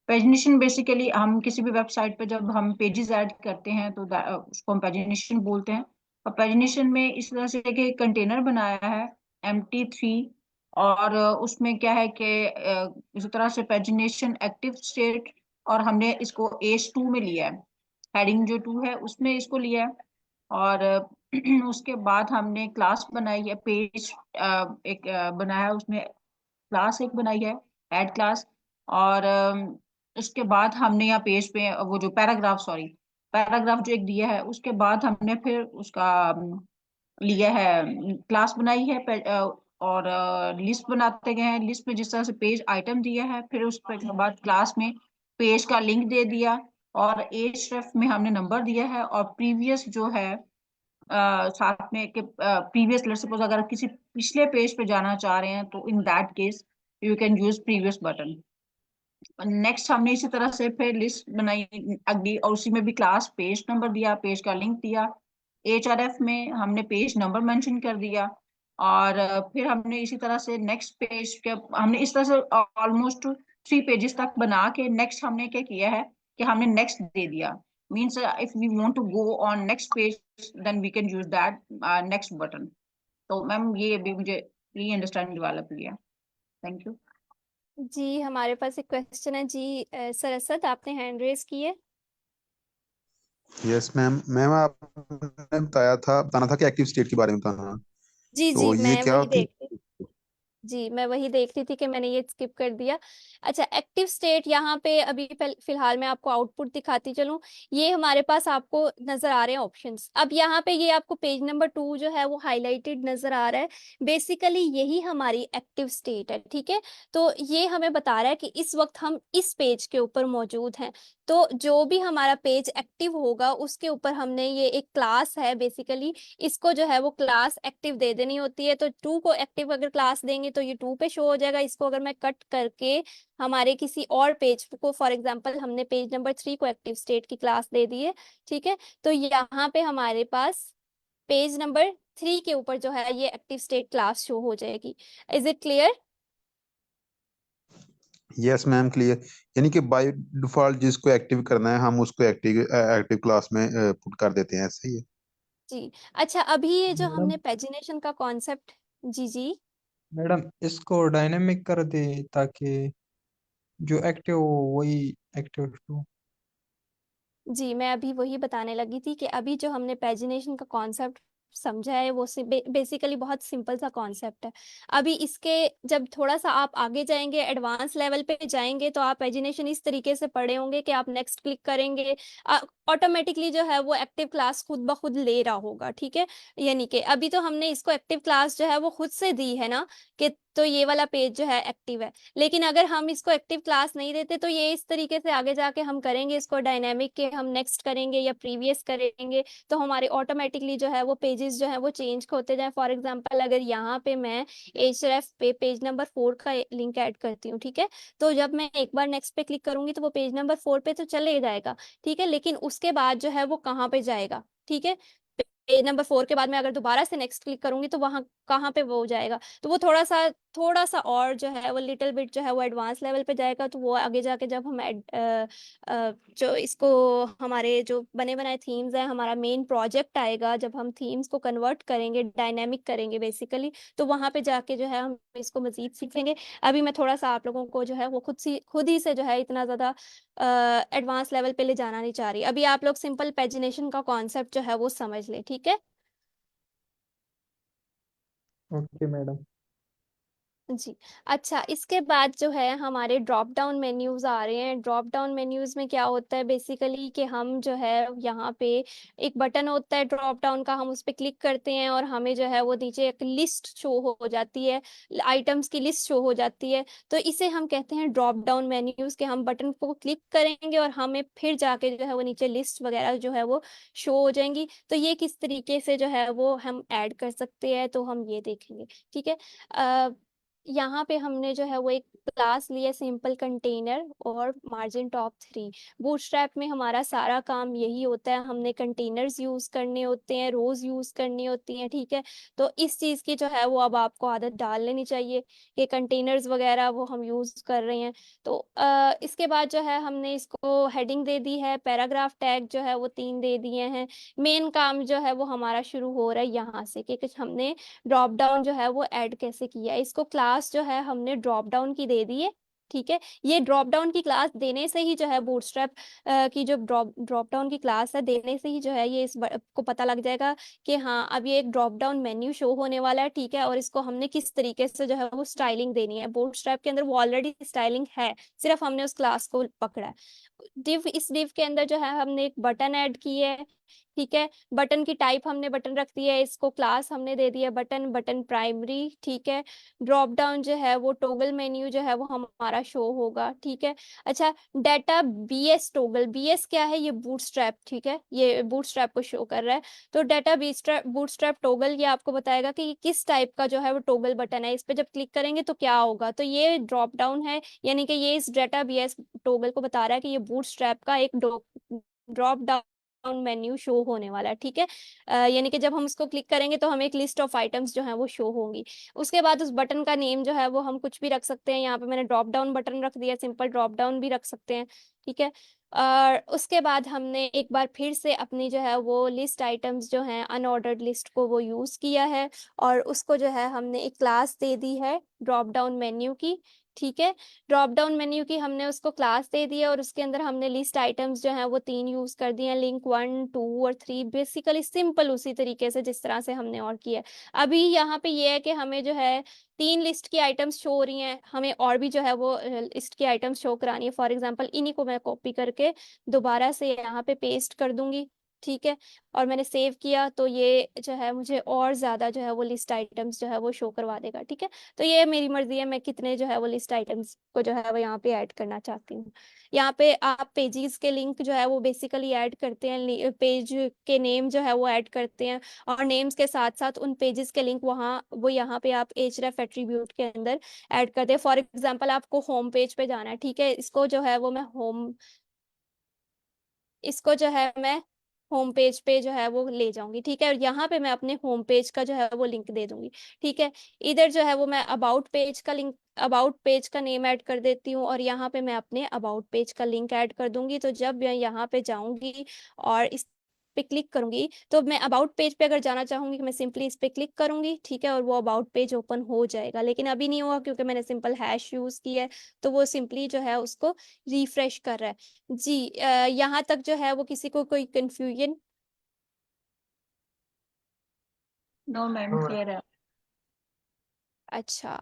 Pagination basically हम किसी भी वेबसाइट पे जब हम पेजेस ऐड करते हैं तो उसको हम पेजिनेशन बोलते हैं। और पेजिनेशन में इस तरह से कि कंटेनर बनाया है empty3, और उसमें क्या है कि इस तरह से पेजिनेशन एक्टिव स्टेट, और हमने इसको एज2 में लिया है, हेडिंग जो 2 है उसमें इसको लिया है। और उसके बाद हमने क्लास बनाई है, पेज एक बनाया है, उसमें क्लास एक बनाई है, ऐड क्लास। और उसके बाद हमने यहाँ पेज पे वो जो पैराग्राफ जो एक दिया है, उसके बाद हमने फिर उसका लिया है, क्लास बनाई है, और लिस्ट बनाते गए हैं। लिस्ट में जिस तरह से पेज आइटम दिया है, फिर उसके बाद क्लास में पेज का लिंक दे दिया, और href में हमने नंबर दिया है, और प्रीवियस जो है साथ में कि प्रीवियस, लेट्स सपोज अगर किसी पिछले पेज पे जाना चाह रहे हैं तो in that case you can use previous button. Next हमने इसी तरह से फिर लिस्ट बनाई अगली, और उसी में भी क्लास पेज नंबर दिया, पेज का लिंक दिया। href में हमने पेज नंबर मेंशन कर दिया, और फिर हमने इसी तरह से नेक्स्ट पेज के हमने इस तरह से ऑलमोस्ट 3 पेजेस तक बना के नेक्स्ट हमने क्या किया है कि हमने नेक्स्ट दे दिया। Means if we want to go on next page then we can use that next button. तो मैम ये भी मुझे ये अंडरस्टैंडिंग डेवलप किया। Thank you. जी, हमारे पास एक क्वेश्चन है जी। सरसद, आपने हैंड रेज की है। Yes ma'am. मैम आपने बताना था कि एक्टिव स्टेट के बारे में बताना। जी तो ये मैं क्या वही होती? देख मैं वही देख रही थी कि मैंने ये स्किप कर दिया। अच्छा, एक्टिव स्टेट यहाँ पे अभी फिलहाल मैं आपको आउटपुट दिखाती चलूं। ये हमारे पास आपको नजर आ रहे हैं ऑप्शंस। अब यहाँ पे ये आपको पेज नंबर 2 जो है वो हाईलाइटेड नजर आ रहा है। बेसिकली यही हमारी एक्टिव स्टेट है, ठीक है। तो ये हमें बता रहा है कि इस वक्त हम इस पेज के ऊपर मौजूद हैं। तो जो भी हमारा पेज एक्टिव होगा उसके ऊपर हमने ये एक क्लास है बेसिकली, इसको जो है वो क्लास एक्टिव दे देनी होती है। तो 2 को एक्टिव अगर क्लास देंगे तो ये 2 पे शो हो जाएगा। इसको अगर मैं कट करके हमारे किसी और पेज को, फॉर एग्जांपल हमने पेज नंबर 3 को एक्टिव स्टेट की क्लास दे दी है, ठीक है। तो यहाँ पे हमारे पास पेज नंबर 3 के ऊपर जो है ये एक्टिव स्टेट क्लास शो हो जाएगी। Is it clear? Yes ma'am, clear. यानी कि बाय डिफॉल्ट जिसको एक्टिव करना है हम उसको एक्टिव क्लास में पुट कर देते हैं, ऐसे ही है। जी। अच्छा, अभी ये जो मैडम हमने पेजिनेशन का कॉन्सेप्ट, जी जी मैडम इसको डायनेमिक कर दे ताकि जो एक्टिव हो वही एक्टिव हो। जी, मैं अभी वही बताने लगी थी कि अभी जो हमने पेजिनेशन का कॉन्सेप्ट समझा है वो बेसिकली बहुत सिंपल सा कॉन्सेप्ट है। अभी इसके जब थोड़ा सा आप आगे जाएंगे, एडवांस लेवल पे जाएंगे, तो आप पेजिनेशन इस तरीके से पढ़े होंगे कि आप नेक्स्ट क्लिक करेंगे, ऑटोमेटिकली जो है वो एक्टिव क्लास खुद ब खुद ले रहा होगा, ठीक है। यानी कि अभी तो हमने इसको एक्टिव क्लास जो है वो खुद से दी है ना, कि तो ये वाला पेज जो है एक्टिव है। लेकिन अगर हम इसको एक्टिव क्लास नहीं देते तो ये इस तरीके से आगे जाके हम करेंगे इसको डायनेमिक के, हम नेक्स्ट करेंगे या प्रीवियस करेंगे, तो हमारे ऑटोमेटिकली जो है वो पेजेस जो है वो चेंज होते जाए। फॉर एग्जांपल अगर यहाँ पे मैं एचरेफ पे पेज नंबर 4 का लिंक ऐड करती हूँ, ठीक है, तो जब मैं एक बार नेक्स्ट पे क्लिक करूंगी तो वो पेज नंबर 4 पे तो चले जाएगा, ठीक है, लेकिन उसके बाद जो है वो कहाँ पे जाएगा, ठीक है, पेज नंबर 4 के बाद मैं अगर दोबारा से नेक्स्ट क्लिक करूंगी तो वहां कहाँ पे वो हो जाएगा, तो वो थोड़ा सा और जो है वो लिटिल बिट जो है वो एडवांस लेवल पे जाएगा। तो वो आगे जाके जब हम जो इसको हमारे जो बने बनाए थीम्स है, हमारा मेन प्रोजेक्ट आएगा, जब हम थीम्स को कन्वर्ट करेंगे, डायनेमिक करेंगे बेसिकली, तो वहां पे जाके जो है हम इसको मजीद सीखेंगे। अभी मैं थोड़ा सा आप लोगों को जो है वो खुद ही से जो है इतना ज्यादा एडवांस लेवल पे ले जाना नहीं चाह रही। अभी आप लोग सिंपल पेजिनेशन का कॉन्सेप्ट जो है वो समझ लें, ठीक है। Okay madam. जी। अच्छा, इसके बाद जो है हमारे ड्रॉप डाउन मेन्यूज आ रहे हैं। ड्रॉप डाउन मेन्यूज में क्या होता है बेसिकली कि हम जो है यहाँ पे एक बटन होता है ड्रॉप डाउन का, हम उस पर क्लिक करते हैं और हमें जो है वो नीचे एक लिस्ट शो हो जाती है, आइटम्स की लिस्ट शो हो जाती है। तो इसे हम कहते हैं ड्रॉप डाउन मेन्यूज, के हम बटन को क्लिक करेंगे और हमें फिर जाके जो है वो नीचे लिस्ट वगैरह जो है वो शो हो जाएंगी। तो ये किस तरीके से जो है वो हम ऐड कर सकते हैं, तो हम ये देखेंगे, ठीक है। यहाँ पे हमने जो है वो एक क्लास लिया, सिंपल कंटेनर और मार्जिन टॉप 3। बूटस्ट्रैप में हमारा सारा काम यही होता है, हमने कंटेनर्स यूज करने होते हैं, रोज यूज करनी होती हैं, ठीक है। तो इस चीज की जो है वो अब आपको आदत डाल लेनी चाहिए कि कंटेनर्स वगैरह वो हम यूज कर रहे हैं। तो इसके बाद जो है हमने इसको हेडिंग दे दी है, पैराग्राफ टैग जो है वो 3 दे दिए हैं। मेन काम जो है वो हमारा शुरू हो रहा है यहाँ से कि हमने ड्रॉप डाउन जो है वो ऐड कैसे किया है। इसको क्लास जो है हमने ड्रॉप डाउन की दे दी है, ठीक है। ये ड्रॉप डाउन की क्लास देने से ही जो है बूटस्ट्रैप की जो ड्रॉप डाउन की क्लास है देने से ही जो है ये को पता लग जाएगा कि हाँ अब ये एक ड्रॉप डाउन मेन्यू शो होने वाला है, ठीक है। और इसको हमने किस तरीके से जो है वो स्टाइलिंग देनी है। बूटस्ट्रैप के अंदर वो ऑलरेडी स्टाइलिंग है, सिर्फ हमने उस क्लास को पकड़ा है। इस डिव के अंदर जो है हमने एक बटन ऐड की है, ठीक है। बटन की टाइप हमने बटन रख दी है, इसको क्लास हमने दे दिया बटन प्राइमरी, ठीक है। ड्रॉप डाउन जो है वो टोगल मेन्यू जो है वो हमारा शो होगा, ठीक है। अच्छा, डाटा बीएस टोगल, बीएस क्या है, ये बूटस्ट्रैप, ठीक है, ये बूटस्ट्रैप को शो कर रहा है। तो डाटा बूटस्ट्रैप टोगल ये आपको बताएगा कि ये किस टाइप का जो है वो टोगल बटन है, इस पे जब क्लिक करेंगे तो क्या होगा। तो ये ड्रॉप डाउन है, यानी कि ये इस डाटा बीएस टोगल को बता रहा है कि ये बूटस्ट्रैप का एक ड्रॉप डाउन मेन्यू शो होने वाला है, ठीक है। यानी कि जब हम इसको क्लिक करेंगे तो हमें एक लिस्ट ऑफ आइटम्स जो है वो शो होंगी। उसके बाद उस बटन का नेम जो है वो हम कुछ भी रख सकते हैं, यहाँ पे मैंने ड्रॉप डाउन बटन रख दिया, सिंपल ड्रॉप डाउन भी रख सकते हैं, ठीक है। और उसके बाद हमने एक बार फिर से अपनी जो है वो लिस्ट आइटम्स जो हैं अनऑर्डर्ड लिस्ट को वो यूज किया है, और उसको जो है हमने एक क्लास दे दी है ड्रॉप डाउन मेन्यू की, ठीक है। ड्रॉप डाउन मेन्यू की हमने उसको क्लास दे दी है और उसके अंदर हमने लिस्ट आइटम्स जो है वो 3 यूज कर दिए हैं, लिंक 1 2 और 3, बेसिकली सिंपल उसी तरीके से जिस तरह से हमने और किया है। अभी यहाँ पे ये है कि हमें जो है 3 लिस्ट की आइटम्स शो हो रही हैं, हमें और भी जो है वो लिस्ट की आइटम्स शो करानी है। फॉर एग्जाम्पल इन्हीं को मैं कॉपी करके दोबारा से यहाँ पे पेस्ट कर दूंगी, ठीक है। और मैंने सेव किया तो ये जो है मुझे और ज्यादा जो है वो लिस्ट आइटम्स जो है वो शो करवा देगा, ठीक है। तो ये मेरी मर्जी है, मैं कितने जो है वो लिस्ट आइटम्स को जो है वो यहाँ पे ऐड करना चाहती हूँ। यहाँ पे आप पेजेस के लिंक जो है वो बेसिकली ऐड करते हैं, पेज के नेम जो है वो ऐड करते हैं, और नेम्स के साथ साथ उन पेजेस के लिंक वो यहाँ पे आप href एट्रीब्यूट के अंदर ऐड करते हैं। फॉर एग्जाम्पल आपको होम पेज पे जाना है, ठीक है, इसको जो है मैं होम पेज पे जो है वो ले जाऊंगी, ठीक है। और यहाँ पे मैं अपने होम पेज का जो है वो लिंक दे दूंगी, ठीक है। इधर जो है वो मैं अबाउट पेज का नेम ऐड कर देती हूँ, और यहाँ पे मैं अपने अबाउट पेज का लिंक ऐड कर दूंगी। तो जब मैं यहाँ पे जाऊंगी और इस पे क्लिक करूंगी, तो मैं अबाउट पेज पे अगर जाना चाहूंगी, मैं सिंपली इस पे क्लिक करूंगी, ठीक है, और वो अबाउट पेज ओपन हो जाएगा। लेकिन अभी नहीं हुआ क्योंकि मैंने सिंपल हैश यूज किया है, तो वो सिंपली जो है उसको रिफ्रेश कर रहा है। जी, यहाँ तक जो है वो किसी को कोई कंफ्यूजन? नो मैम, क्लियर है। अच्छा,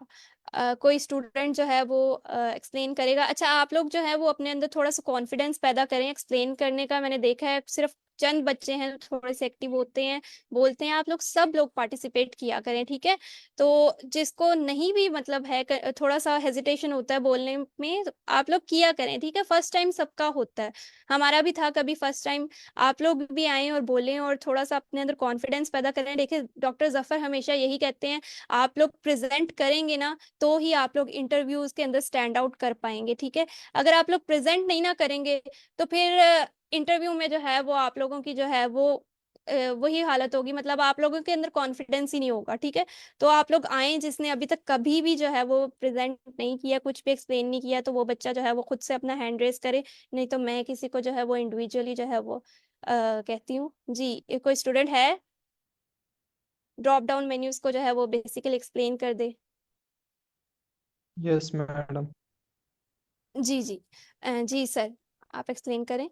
कोई स्टूडेंट जो है वो एक्सप्लेन करेगा? अच्छा, आप लोग जो है वो अपने अंदर थोड़ा सा कॉन्फिडेंस पैदा करें एक्सप्लेन करने का। मैंने देखा है सिर्फ चंद बच्चे हैं थोड़े से एक्टिव होते हैं, बोलते हैं। आप लोग सब लोग पार्टिसिपेट किया करें, ठीक है। तो जिसको नहीं भी मतलब है थोड़ा सा हेजिटेशन होता है बोलने में, तो आप लोग किया करें, ठीक है। फर्स्ट टाइम सबका होता है, हमारा भी था कभी फर्स्ट टाइम। आप लोग भी आए और बोलें और थोड़ा सा अपने अंदर कॉन्फिडेंस पैदा करें। देखिए, डॉक्टर जफर हमेशा यही कहते हैं, आप लोग प्रेजेंट करेंगे ना, तो ही आप लोग इंटरव्यूज के अंदर स्टैंड आउट कर पाएंगे, ठीक है। अगर आप लोग प्रेजेंट नहीं ना करेंगे, तो फिर इंटरव्यू में जो है वो आप लोगों की जो है वो वही हालत होगी, मतलब आप लोगों के अंदर कॉन्फिडेंस ही नहीं होगा, ठीक है। तो आप लोग आए, जिसने अभी तक कभी भी जो है वो प्रेजेंट नहीं किया, कुछ भी एक्सप्लेन नहीं किया, तो वो बच्चा जो है वो खुद से अपना हैंड रेस करे। नहीं तो मैं किसी को जो है वो इंडिविजुअली जो है वो कहती हूँ। जी, कोई स्टूडेंट है ड्रॉप डाउन मेन्यूज को जो है वो बेसिकली एक्सप्लेन कर दे? Yes madam. जी जी, जी सर, आप एक्सप्लेन करें।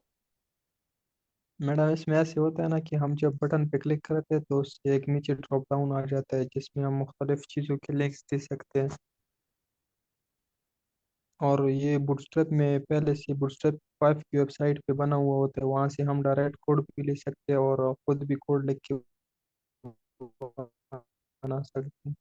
मैडम इसमें ऐसे होता है ना कि हम जब बटन पे क्लिक करते हैं तो उससे एक नीचे ड्रॉप डाउन आ जाता है जिसमें हम मुख्तलिफ चीज़ों के लिंक्स दे सकते हैं। और ये बूटस्ट्रैप में पहले से बूटस्ट्रैप 5 की वेबसाइट पे बना हुआ होता है, वहाँ से हम डायरेक्ट कोड भी ले सकते हैं और खुद भी कोड लिख के बना सकते हैं।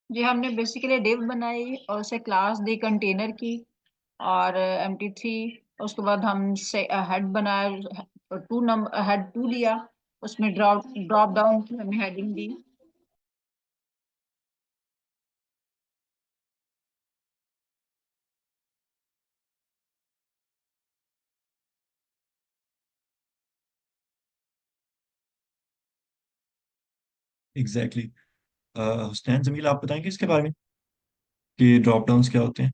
जी, हमने बेसिकली डिव बनाई और उसे क्लास दी कंटेनर की, और empty3। उसके बाद हम से हेड बनाया, हेड 2 लिया, उसमें ड्रॉप डाउन की हमने हेडिंग दी। Exactly exactly. हुसनैन जमील, आप बताएंगे इसके बारे में कि ड्रॉप डाउन्स क्या होते हैं?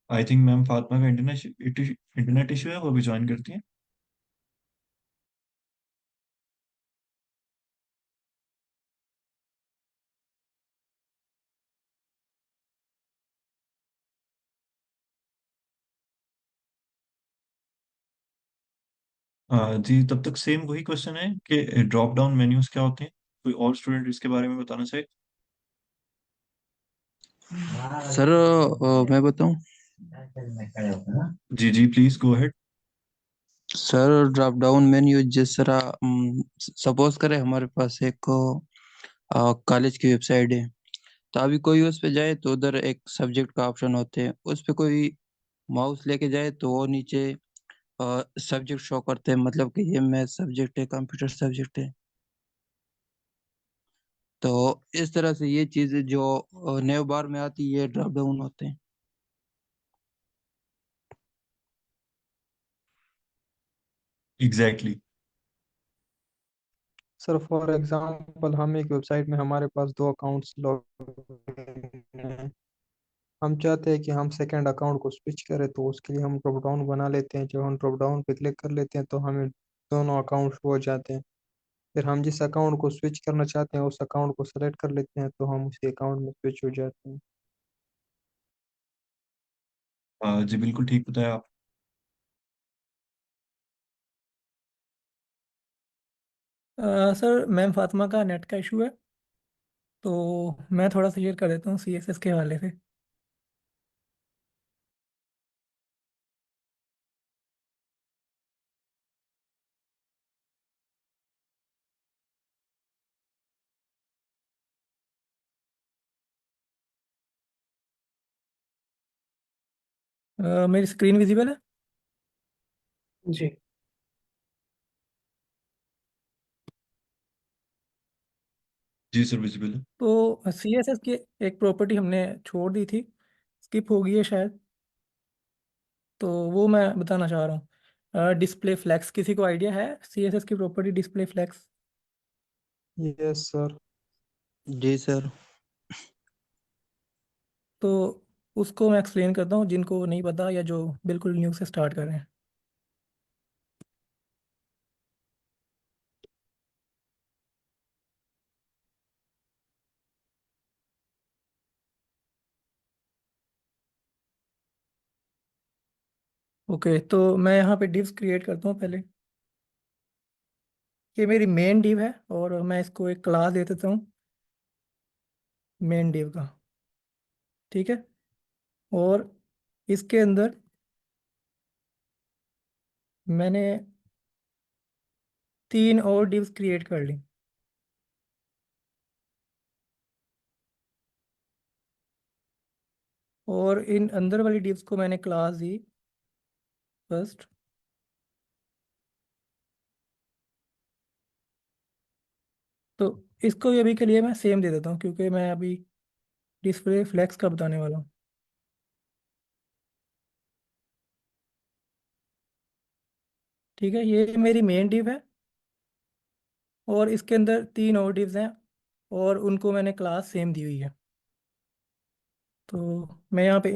आई थिंक मैम फातिमा का इंटरनेट इशू है, वो भी ज्वाइन करती हैं। जी, तब तक सेम वही क्वेश्चन है कि ड्रॉप डाउन मेन्यूज क्या होते हैं। कोई और स्टूडेंट इसके बारे में बताना चाहे? सर मैं बताऊं। जी जी, please go ahead. Sir drop down menu जिस तरह सपोज करें हमारे पास एक कॉलेज की वेबसाइट है, तो अभी कोई उस पे जाए तो उधर एक सब्जेक्ट का ऑप्शन होते हैं, उस पे कोई माउस लेके जाए तो वो नीचे सब्जेक्ट शो करते हैं, मतलब कि ये मैथ सब्जेक्ट है, कंप्यूटर सब्जेक्ट है। तो इस तरह से ये चीजें जो नेव बार में आती है ड्रॉप डाउन होते हैं। एग्जैक्टली। सर फॉर एग्जांपल हम एक वेबसाइट में हमारे पास 2 अकाउंट्स लॉगिन हैं, हम चाहते हैं कि हम सेकंड अकाउंट को स्विच करें, तो उसके लिए हम ड्रॉप डाउन बना लेते हैं। जब हम ड्रॉप डाउन पे क्लिक कर लेते हैं तो हमें दोनों अकाउंट हो जाते हैं। फिर हम जिस अकाउंट को स्विच करना चाहते हैं उस अकाउंट को सेलेक्ट कर लेते हैं, तो हम उसी अकाउंट में स्विच हो जाते हैं। जी बिल्कुल ठीक बताया आप। सर मैम फातिमा का नेट का इशू है, तो मैं थोड़ा सा शेयर कर देता हूँ CSS के हवाले से। मेरी स्क्रीन विजिबल है? जी। जी सर विजिबल है। तो CSS की एक प्रॉपर्टी हमने छोड़ दी थी, स्किप हो गई है शायद, तो वो मैं बताना चाह रहा हूँ। डिस्प्ले फ्लैक्स, किसी को आइडिया है CSS की property display flex? Yes sir. जी सर। तो उसको मैं एक्सप्लेन करता हूँ जिनको नहीं पता या जो बिल्कुल न्यू से स्टार्ट कर रहे हैं। ओके, तो मैं यहाँ पे डिव्स क्रिएट करता हूँ पहले। ये मेरी मेन डिव है और मैं इसको एक क्लास दे देता हूँ मेन डिव का, ठीक है। और इसके अंदर मैंने 3 और डिव्स क्रिएट कर ली। और इन अंदर वाली डिव्स को मैंने क्लास दी फर्स्ट। तो इसको भी अभी के लिए मैं सेम दे देता हूँ क्योंकि मैं अभी डिस्प्ले फ्लेक्स का बताने वाला हूँ। ठीक है, ये मेरी मेन डिव है और इसके अंदर 3 और डिव्स हैं और उनको मैंने क्लास सेम दी हुई है। तो मैं यहाँ पे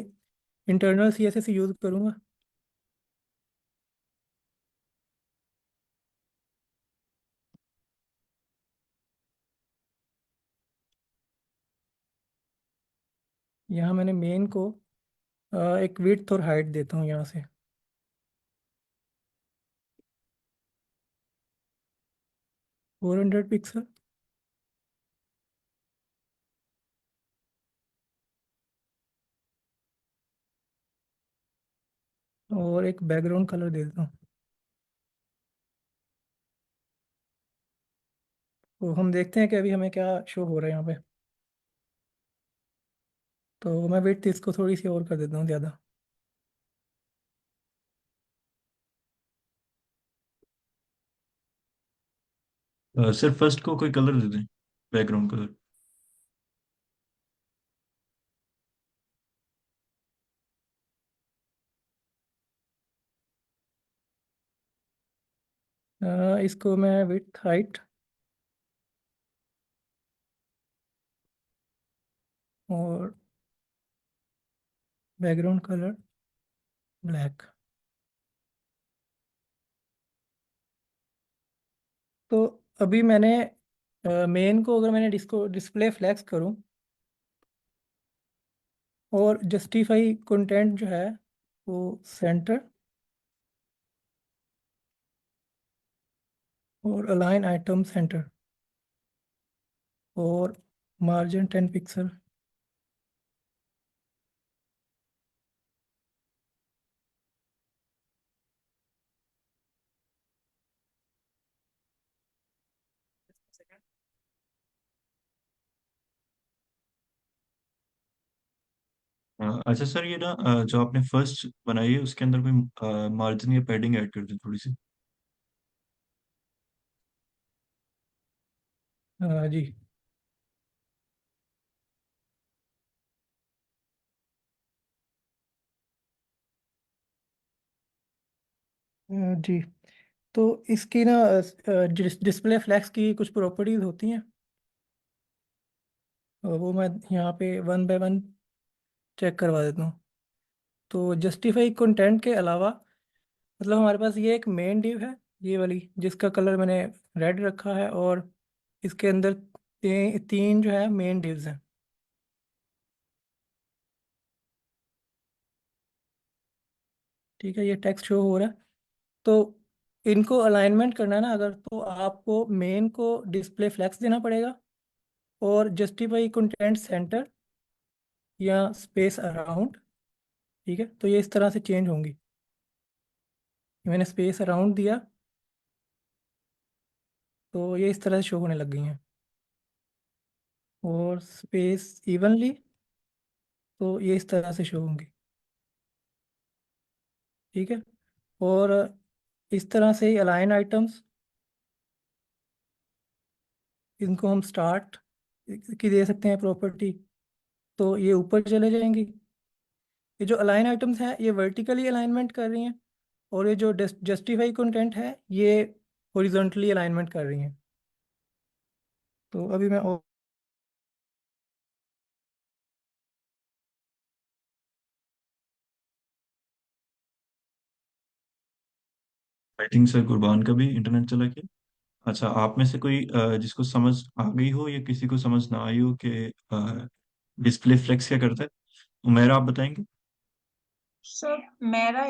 इंटरनल CSS यूज़ करूँगा। यहाँ मैंने मेन को एक विड्थ और हाइट देता हूँ यहाँ से। $400 पिक्सल। और एक बैकग्राउंड कलर दे देता हूँ। तो हम देखते हैं कि अभी हमें क्या शो हो रहा है यहाँ पे। तो मैं विड्थ इसको थोड़ी सी और कर देता हूँ ज़्यादा। सर फर्स्ट को कोई कलर दे दें, बैकग्राउंड कलर। इसको मैं विड्थ हाइट और बैकग्राउंड कलर ब्लैक। तो अभी मैंने मेन को अगर मैंने डिस्प्ले फ्लैक्स करूं और जस्टिफाई कंटेंट जो है वो सेंटर और अलाइन आइटम सेंटर और मार्जिन 10 पिक्सल। अच्छा सर, ये ना जो आपने फर्स्ट बनाई है उसके अंदर कोई मार्जिन या पैडिंग ऐड कर दें थोड़ी सी। जी। जी, तो इसकी ना डिस्प्ले फ्लैक्स की कुछ प्रॉपर्टीज होती हैं, वो मैं यहाँ पे वन बाय वन चेक करवा देता हूँ। तो जस्टिफाई कंटेंट के अलावा मतलब हमारे पास ये एक मेन डिव है, ये वाली जिसका कलर मैंने रेड रखा है और इसके अंदर तीन जो है मेन डिव्स हैं। ठीक है, ये टेक्स्ट शो हो रहा है। तो इनको अलाइनमेंट करना है ना अगर, तो आपको मेन को डिस्प्ले फ्लैक्स देना पड़ेगा और जस्टिफाई कंटेंट सेंटर या स्पेस अराउंड। ठीक है, तो ये इस तरह से चेंज होंगी। मैंने स्पेस अराउंड दिया तो ये इस तरह से शो होने लग गई हैं, और स्पेस इवनली तो ये इस तरह से शो होंगी। ठीक है। और इस तरह से ही अलाइन आइटम्स, इनको हम स्टार्ट की दे सकते हैं प्रॉपर्टी, तो ये ऊपर चले जाएंगी। ये जो अलाइन आइटम्स हैं ये वर्टिकली अलाइनमेंट कर रही हैं, और ये जो जस्टिफाई कंटेंट है ये हॉरिजॉन्टली अलाइनमेंट कर रही हैं। तो अभी मैं आई थिंक सर कुर्बान का भी इंटरनेट चला गया। अच्छा, आप में से कोई जिसको समझ आ गई हो या किसी को समझ ना आई हो कि डिस्प्ले फ्लेक्स क्या करता है, उमेरा आप बताएंगे? सर मेरा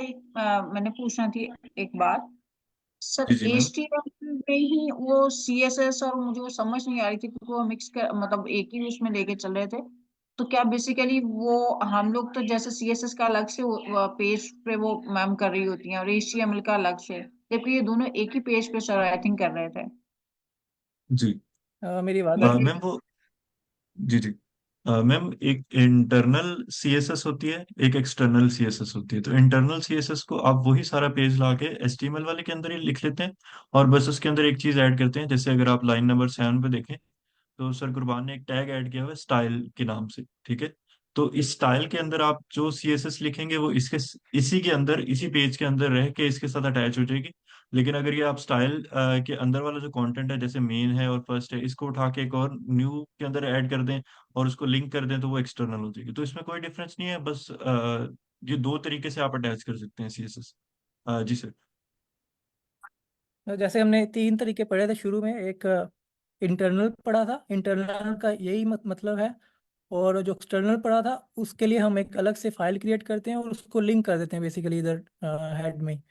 मैंने पूछना थी एक बात। सर जी जी मैम। HTML में ही वो CSS और मुझे वो समझ नहीं आ रही थी क्योंकि वो मिक्स कर मतलब एक ही उसमें लेके चल रहे थे। तो क्या बेसिकली वो हम लोग तो जैसे CSS का अलग से पेज पे वो मैम कर रही होती हैं और HTML का अलग से, जबकि ये दोनों एक ही पेज पे सर आई थिंक कर रहे थे। जी मेरी आवाज़ आ रही है? मैम वो, जी जी मैम, एक इंटरनल सीएसएस होती है, एक एक्सटर्नल सीएसएस होती है। तो इंटरनल सीएसएस को आप वही सारा पेज ला के एचटीएमएल वाले के अंदर ही लिख लेते हैं, और बस उसके अंदर एक चीज ऐड करते हैं। जैसे अगर आप लाइन नंबर 7 पे देखें, तो सर कुरबान ने एक टैग ऐड किया हुआ है स्टाइल के नाम से, ठीक है। तो इस स्टाइल के अंदर आप जो सीएसएस लिखेंगे वो इसके इसी के अंदर, इसी पेज के अंदर रह के इसके साथ अटैच हो जाएगी। लेकिन अगर ये आप स्टाइल के अंदर वाला जो कंटेंट है, जैसे मेन है और फर्स्ट है, इसको उठा के एक और न्यू के अंदर ऐड कर दें और उसको लिंक कर दें, तो वो एक्सटर्नल हो जाएगी। तो इसमें कोई डिफरेंस नहीं है, बस ये दो तरीके से आप अटैच कर सकते हैं सीएसएस। जी सर। जैसे हमने तीन तरीके पढ़े थे शुरू में, एक इंटरनल पढ़ा था, इंटरनल का यही मतलब है। और जो एक्सटर्नल पढ़ा था उसके लिए हम एक अलग से फाइल क्रिएट करते हैं और उसको लिंक कर देते हैं बेसिकली इधर हेड में ही।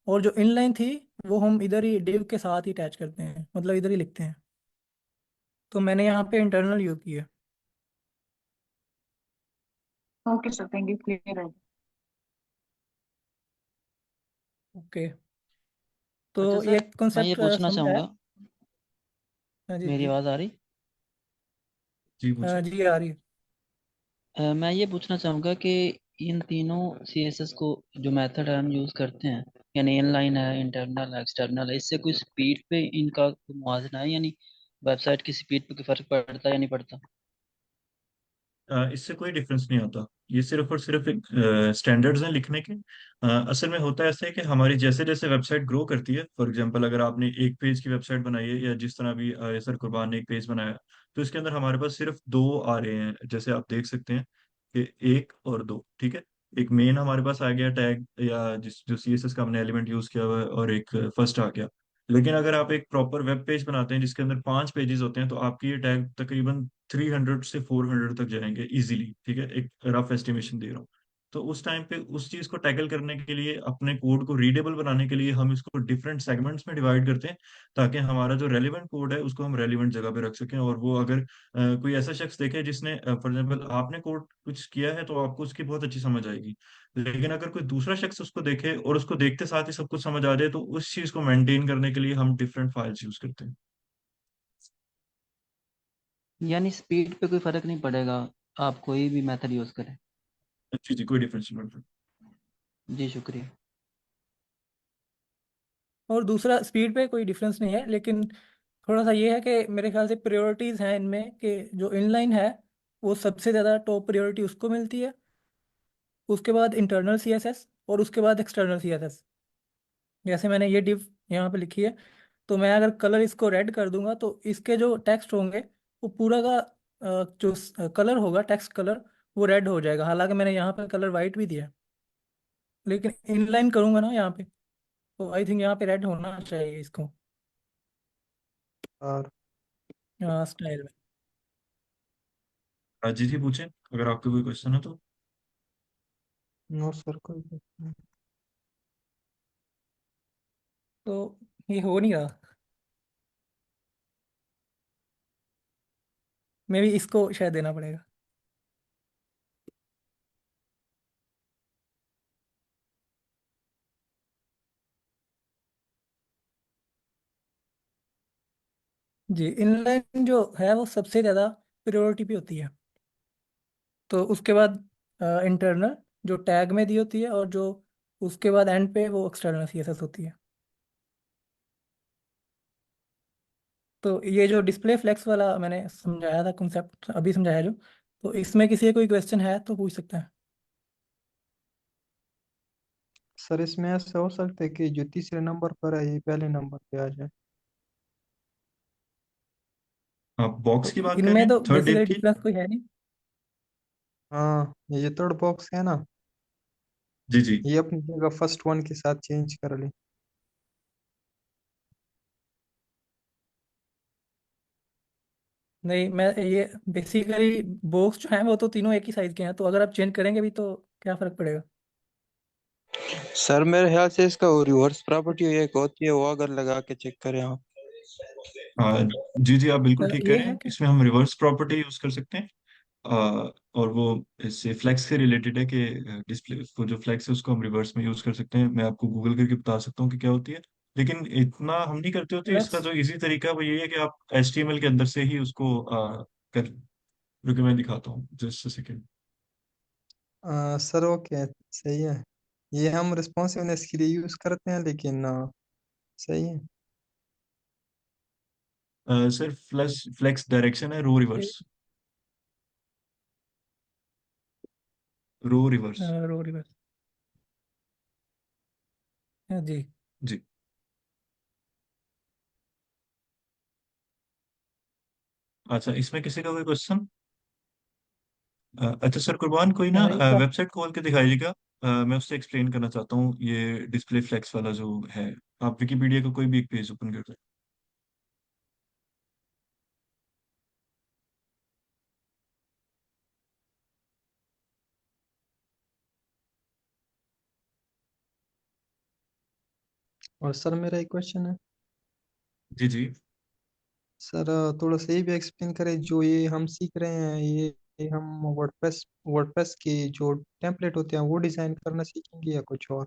और जो इनलाइन थी वो हम इधर ही डिव के साथ ही अटैच करते हैं, मतलब इधर ही लिखते हैं। तो मैंने यहाँ पे इंटरनल यूज किया। Okay sir, thank you, clear है। ओके, अच्छा तो ये सर, मैं ये कॉन्सेप्ट पूछना समझ आया? चाहूँगा, हाँ जी मेरी जी। आवाज़ आ रही? जी पूछिए। जी आ रही है। मैं ये पूछना चाहूँगा कि इन तीनों सीएसएस को जो मेथड हम यूज़ करते हैं, यानी इनलाइन है, इंटरनल है, एक्सटर्नल है, इससे कोई स्पीड पे इनका कोई मुआवजा है, यानी वेबसाइट की स्पीड पे कोई फर्क पड़ता है या नहीं पड़ता? इससे कोई डिफरेंस नहीं आता। ये सिर्फ और सिर्फ एक स्टैंडर्ड्स हैं लिखने के। असल में होता है ऐसा है कि हमारी जैसे जैसे वेबसाइट ग्रो करती है, फॉर एग्जांपल अगर आपने एक पेज की वेबसाइट बनाई है, या जिस तरह भी सर कुरबान ने एक पेज बनाया, तो इसके अंदर हमारे पास सिर्फ दो आ रहे हैं, जैसे आप देख सकते हैं कि एक और दो, ठीक है। एक मेन हमारे पास आ गया टैग, या जिस जो सीएसएस का हमने एलिमेंट यूज किया हुआ है, और एक फर्स्ट आ गया। लेकिन अगर आप एक प्रॉपर वेब पेज बनाते हैं जिसके अंदर 5 पेजेस होते हैं, तो आपकी ये टैग तकरीबन 300 से 400 तक जाएंगे इजीली, ठीक है। एक रफ एस्टिमेशन दे रहा हूँ। तो उस टाइम पे उस चीज को टैकल करने के लिए, अपने कोड को रीडेबल बनाने के लिए, हम इसको डिफरेंट सेगमेंट्स में डिवाइड करते हैं, ताकि हमारा जो रेलिवेंट कोड है उसको हम रेलिवेंट जगह पे रख सकें। और वो अगर कोई ऐसा शख्स देखे जिसने, फॉर एग्जाम्पल आपने कोड कुछ किया है, तो आपको उसकी बहुत अच्छी समझ आएगी। लेकिन अगर कोई दूसरा शख्स उसको देखे और उसको देखते साथ ही सब कुछ समझ आ जाए, तो उस चीज को मेंटेन करने के लिए हम डिफरेंट फाइल्स यूज करते हैं। यानी स्पीड पे कोई फर्क नहीं पड़ेगा, आप कोई भी मेथड यूज़ करें? जी जी, कोई डिफरेंस नहीं पड़ता। जी शुक्रिया। और दूसरा स्पीड पे कोई डिफरेंस नहीं है, लेकिन थोड़ा सा ये है कि मेरे ख्याल से प्रायोरिटीज़ हैं इनमें, कि जो इनलाइन है वो सबसे ज़्यादा टॉप प्रायोरिटी उसको मिलती है, उसके बाद इंटरनल सीएसएस, और उसके बाद एक्सटर्नल सीएसएस। जैसे मैंने ये डिव यहाँ पे लिखी है, तो मैं अगर कलर इसको रेड कर दूंगा तो इसके जो टेक्स्ट होंगे वो पूरा का जो कलर होगा, टेक्स्ट कलर, वो रेड हो जाएगा। हालांकि मैंने यहाँ पे कलर वाइट भी दिया है, लेकिन इनलाइन करूंगा ना यहाँ पे, तो आई थिंक यहाँ पे रेड होना चाहिए इसको और स्टाइल में। जी जी पूछें, अगर आपको कोई क्वेश्चन है तो। नो सर, कोई बात नहीं। तो ये हो नहीं रहा, मे भी इसको शायद देना पड़ेगा। जी, इनलाइन जो है वो सबसे ज़्यादा प्रायोरिटी पे होती है। तो उसके बाद इंटरनल जो टैग में दी होती है, और जो उसके बाद एंड पे वो एक्सटर्नल CSS होती है। तो ये जो डिस्प्ले फ्लेक्स वाला मैंने समझाया था कॉन्सेप्ट, अभी समझाया जो, तो इसमें किसी का कोई क्वेश्चन है तो पूछ सकते हैं। सर इसमें ऐसा हो सकता है कि जो तीसरे नंबर पर है ये पहले नंबर पे आ जाए। आप बॉक्स तो की बात कर रहे इनमें हैं, तो थर्ड डिव बेसिकली की? डिफरेंस कोई है नहीं। हाँ, ये थर्ड बॉक्स है ना, जी जी। ये अपनी जगह फर्स्ट वन के साथ चेंज कर ले। नहीं, मैं ये बेसिकली बॉक्स जो है वो तो तीनों एक ही साइज के हैं, तो अगर आप चेंज करेंगे भी तो क्या फर्क पड़ेगा? सर मेरे ख्याल से इसका वो रिवर्स प्रॉपर्टी एक होती है, वो अगर लगा के चेक करें आप। हाँ जी जी, आप बिल्कुल ठीक कह ये रहे है हैं, कि इसमें हम रिवर्स प्रॉपर्टी यूज कर सकते हैं। और वो इससे फ्लेक्स से रिलेटेड है कि डिस्प्ले को जो फ्लेक्स है उसको हम रिवर्स में यूज कर सकते हैं। मैं आपको गूगल करके बता सकता हूँ कि क्या होती है, लेकिन इतना हम नहीं करते होते। इसका फ्लेक्स, जो इजी तरीका है वो ये है कि आप HTML के अंदर से ही उसको कर, रुके मैं दिखाता हूँ, just a second. Sir okay, सही है। ये हम रिस्पॉन्सिवनेस के लिए यूज करते हैं, लेकिन सही है। सर फ्लेक्स डायरेक्शन है, रो रिवर्स। रो रिवर्स, जी। जी। अच्छा, इसमें किसी का कोई क्वेश्चन? अच्छा सर कुर्बान, कोई ना इसका वेबसाइट खोल के दिखाइएगा। मैं उससे एक्सप्लेन करना चाहता हूँ ये डिस्प्ले फ्लेक्स वाला जो है। आप विकिपीडिया का कोई भी एक पेज ओपन कर। और सर मेरा एक क्वेश्चन है। जी जी। सर थोड़ा सा ये भी एक्सप्लेन करें, जो ये हम सीख रहे हैं ये हम वर्डप्रेस की जो टेम्पलेट होते हैं वो डिजाइन करना सीखेंगे या कुछ और?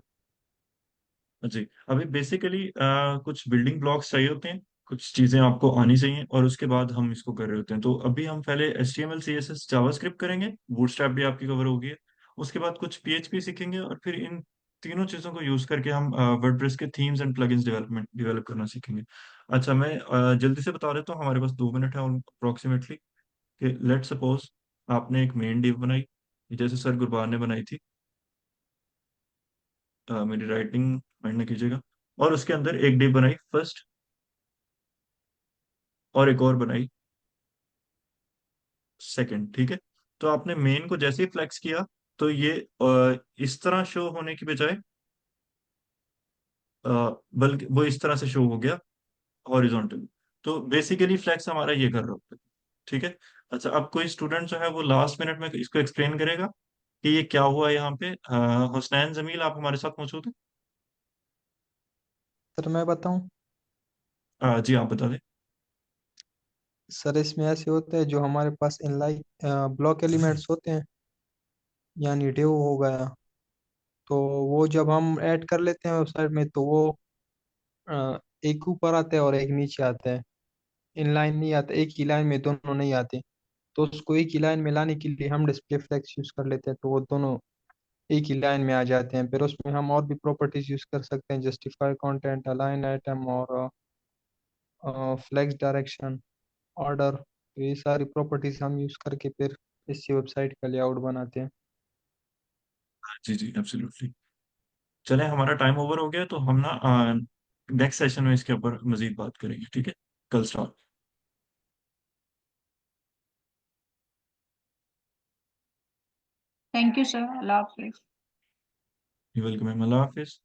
जी, अभी बेसिकली कुछ बिल्डिंग ब्लॉक्स चाहिए होते हैं, कुछ चीजें आपको आनी चाहिए, और उसके बाद हम इसको कर रहे होते हैं। तो अभी हम पहले HTML CSS जावास्क्रिप्ट करेंगे, बूटस्ट्रैप भी आपकी कवर होगी। उसके बाद कुछ PHP सीखेंगे, और फिर इन तीनों चीजों को यूज करके हम वर्डप्रेस के थीम्स एंड प्लगइन्स डेवलप करना सीखेंगे। अच्छा, मैं जल्दी से बता देता हूँ, हमारे पास 2 मिनट है अप्रोक्सीमेटली। कि लेट सपोज आपने एक मेन डिव बनाई, जैसे सर गुरबान ने बनाई थी। मेरी राइटिंग माइंड में कीजिएगा। और उसके अंदर एक डिव बनाई फर्स्ट, और एक और बनाई सेकंड, ठीक है। तो आपने मेन को जैसे ही फ्लेक्स किया, तो ये इस तरह शो होने की बजाय अ, बल्कि वो इस तरह से शो हो गया हॉरिजॉन्टल। तो बेसिकली फ्लेक्स हमारा ये कर रहा होता है, ठीक है। अच्छा, अब कोई स्टूडेंट जो है वो लास्ट मिनट में इसको एक्सप्लेन करेगा कि ये क्या हुआ यहाँ पे। हुसनैन जमील, आप हमारे साथ मौजूद हैं? सर मैं बताऊं? जी, आप बता दें। सर इसमें ऐसे होता है, जो हमारे पास इनलाइन ब्लॉक एलिमेंट्स होते हैं, यानी डिव हो गया, तो वो जब हम ऐड कर लेते हैं वेबसाइट में तो वो एक ऊपर आता है और एक नीचे आता है। इनलाइन नहीं आता, एक ही लाइन में दोनों नहीं आते। तो उसको एक ही लाइन में लाने के लिए हम डिस्प्ले फ्लेक्स यूज कर लेते हैं, तो वो दोनों एक ही लाइन में आ जाते हैं। फिर उसमें हम और भी प्रॉपर्टीज यूज कर सकते हैं, जस्टिफाई कंटेंट, अलाइन आइटम और फ्लेक्स डायरेक्शन, ऑर्डर। तो ये सारी प्रॉपर्टीज हम यूज करके फिर इसी वेबसाइट का लेआउट बनाते हैं। जी जी, एब्सोल्युटली। चलें, हमारा टाइम ओवर हो गया, तो हम ना नेक्स्ट सेशन में इसके ऊपर मजीद बात करेंगे, ठीक है? कल start. Thank you sir, Allah Hafiz. Welcome, Allah Hafiz.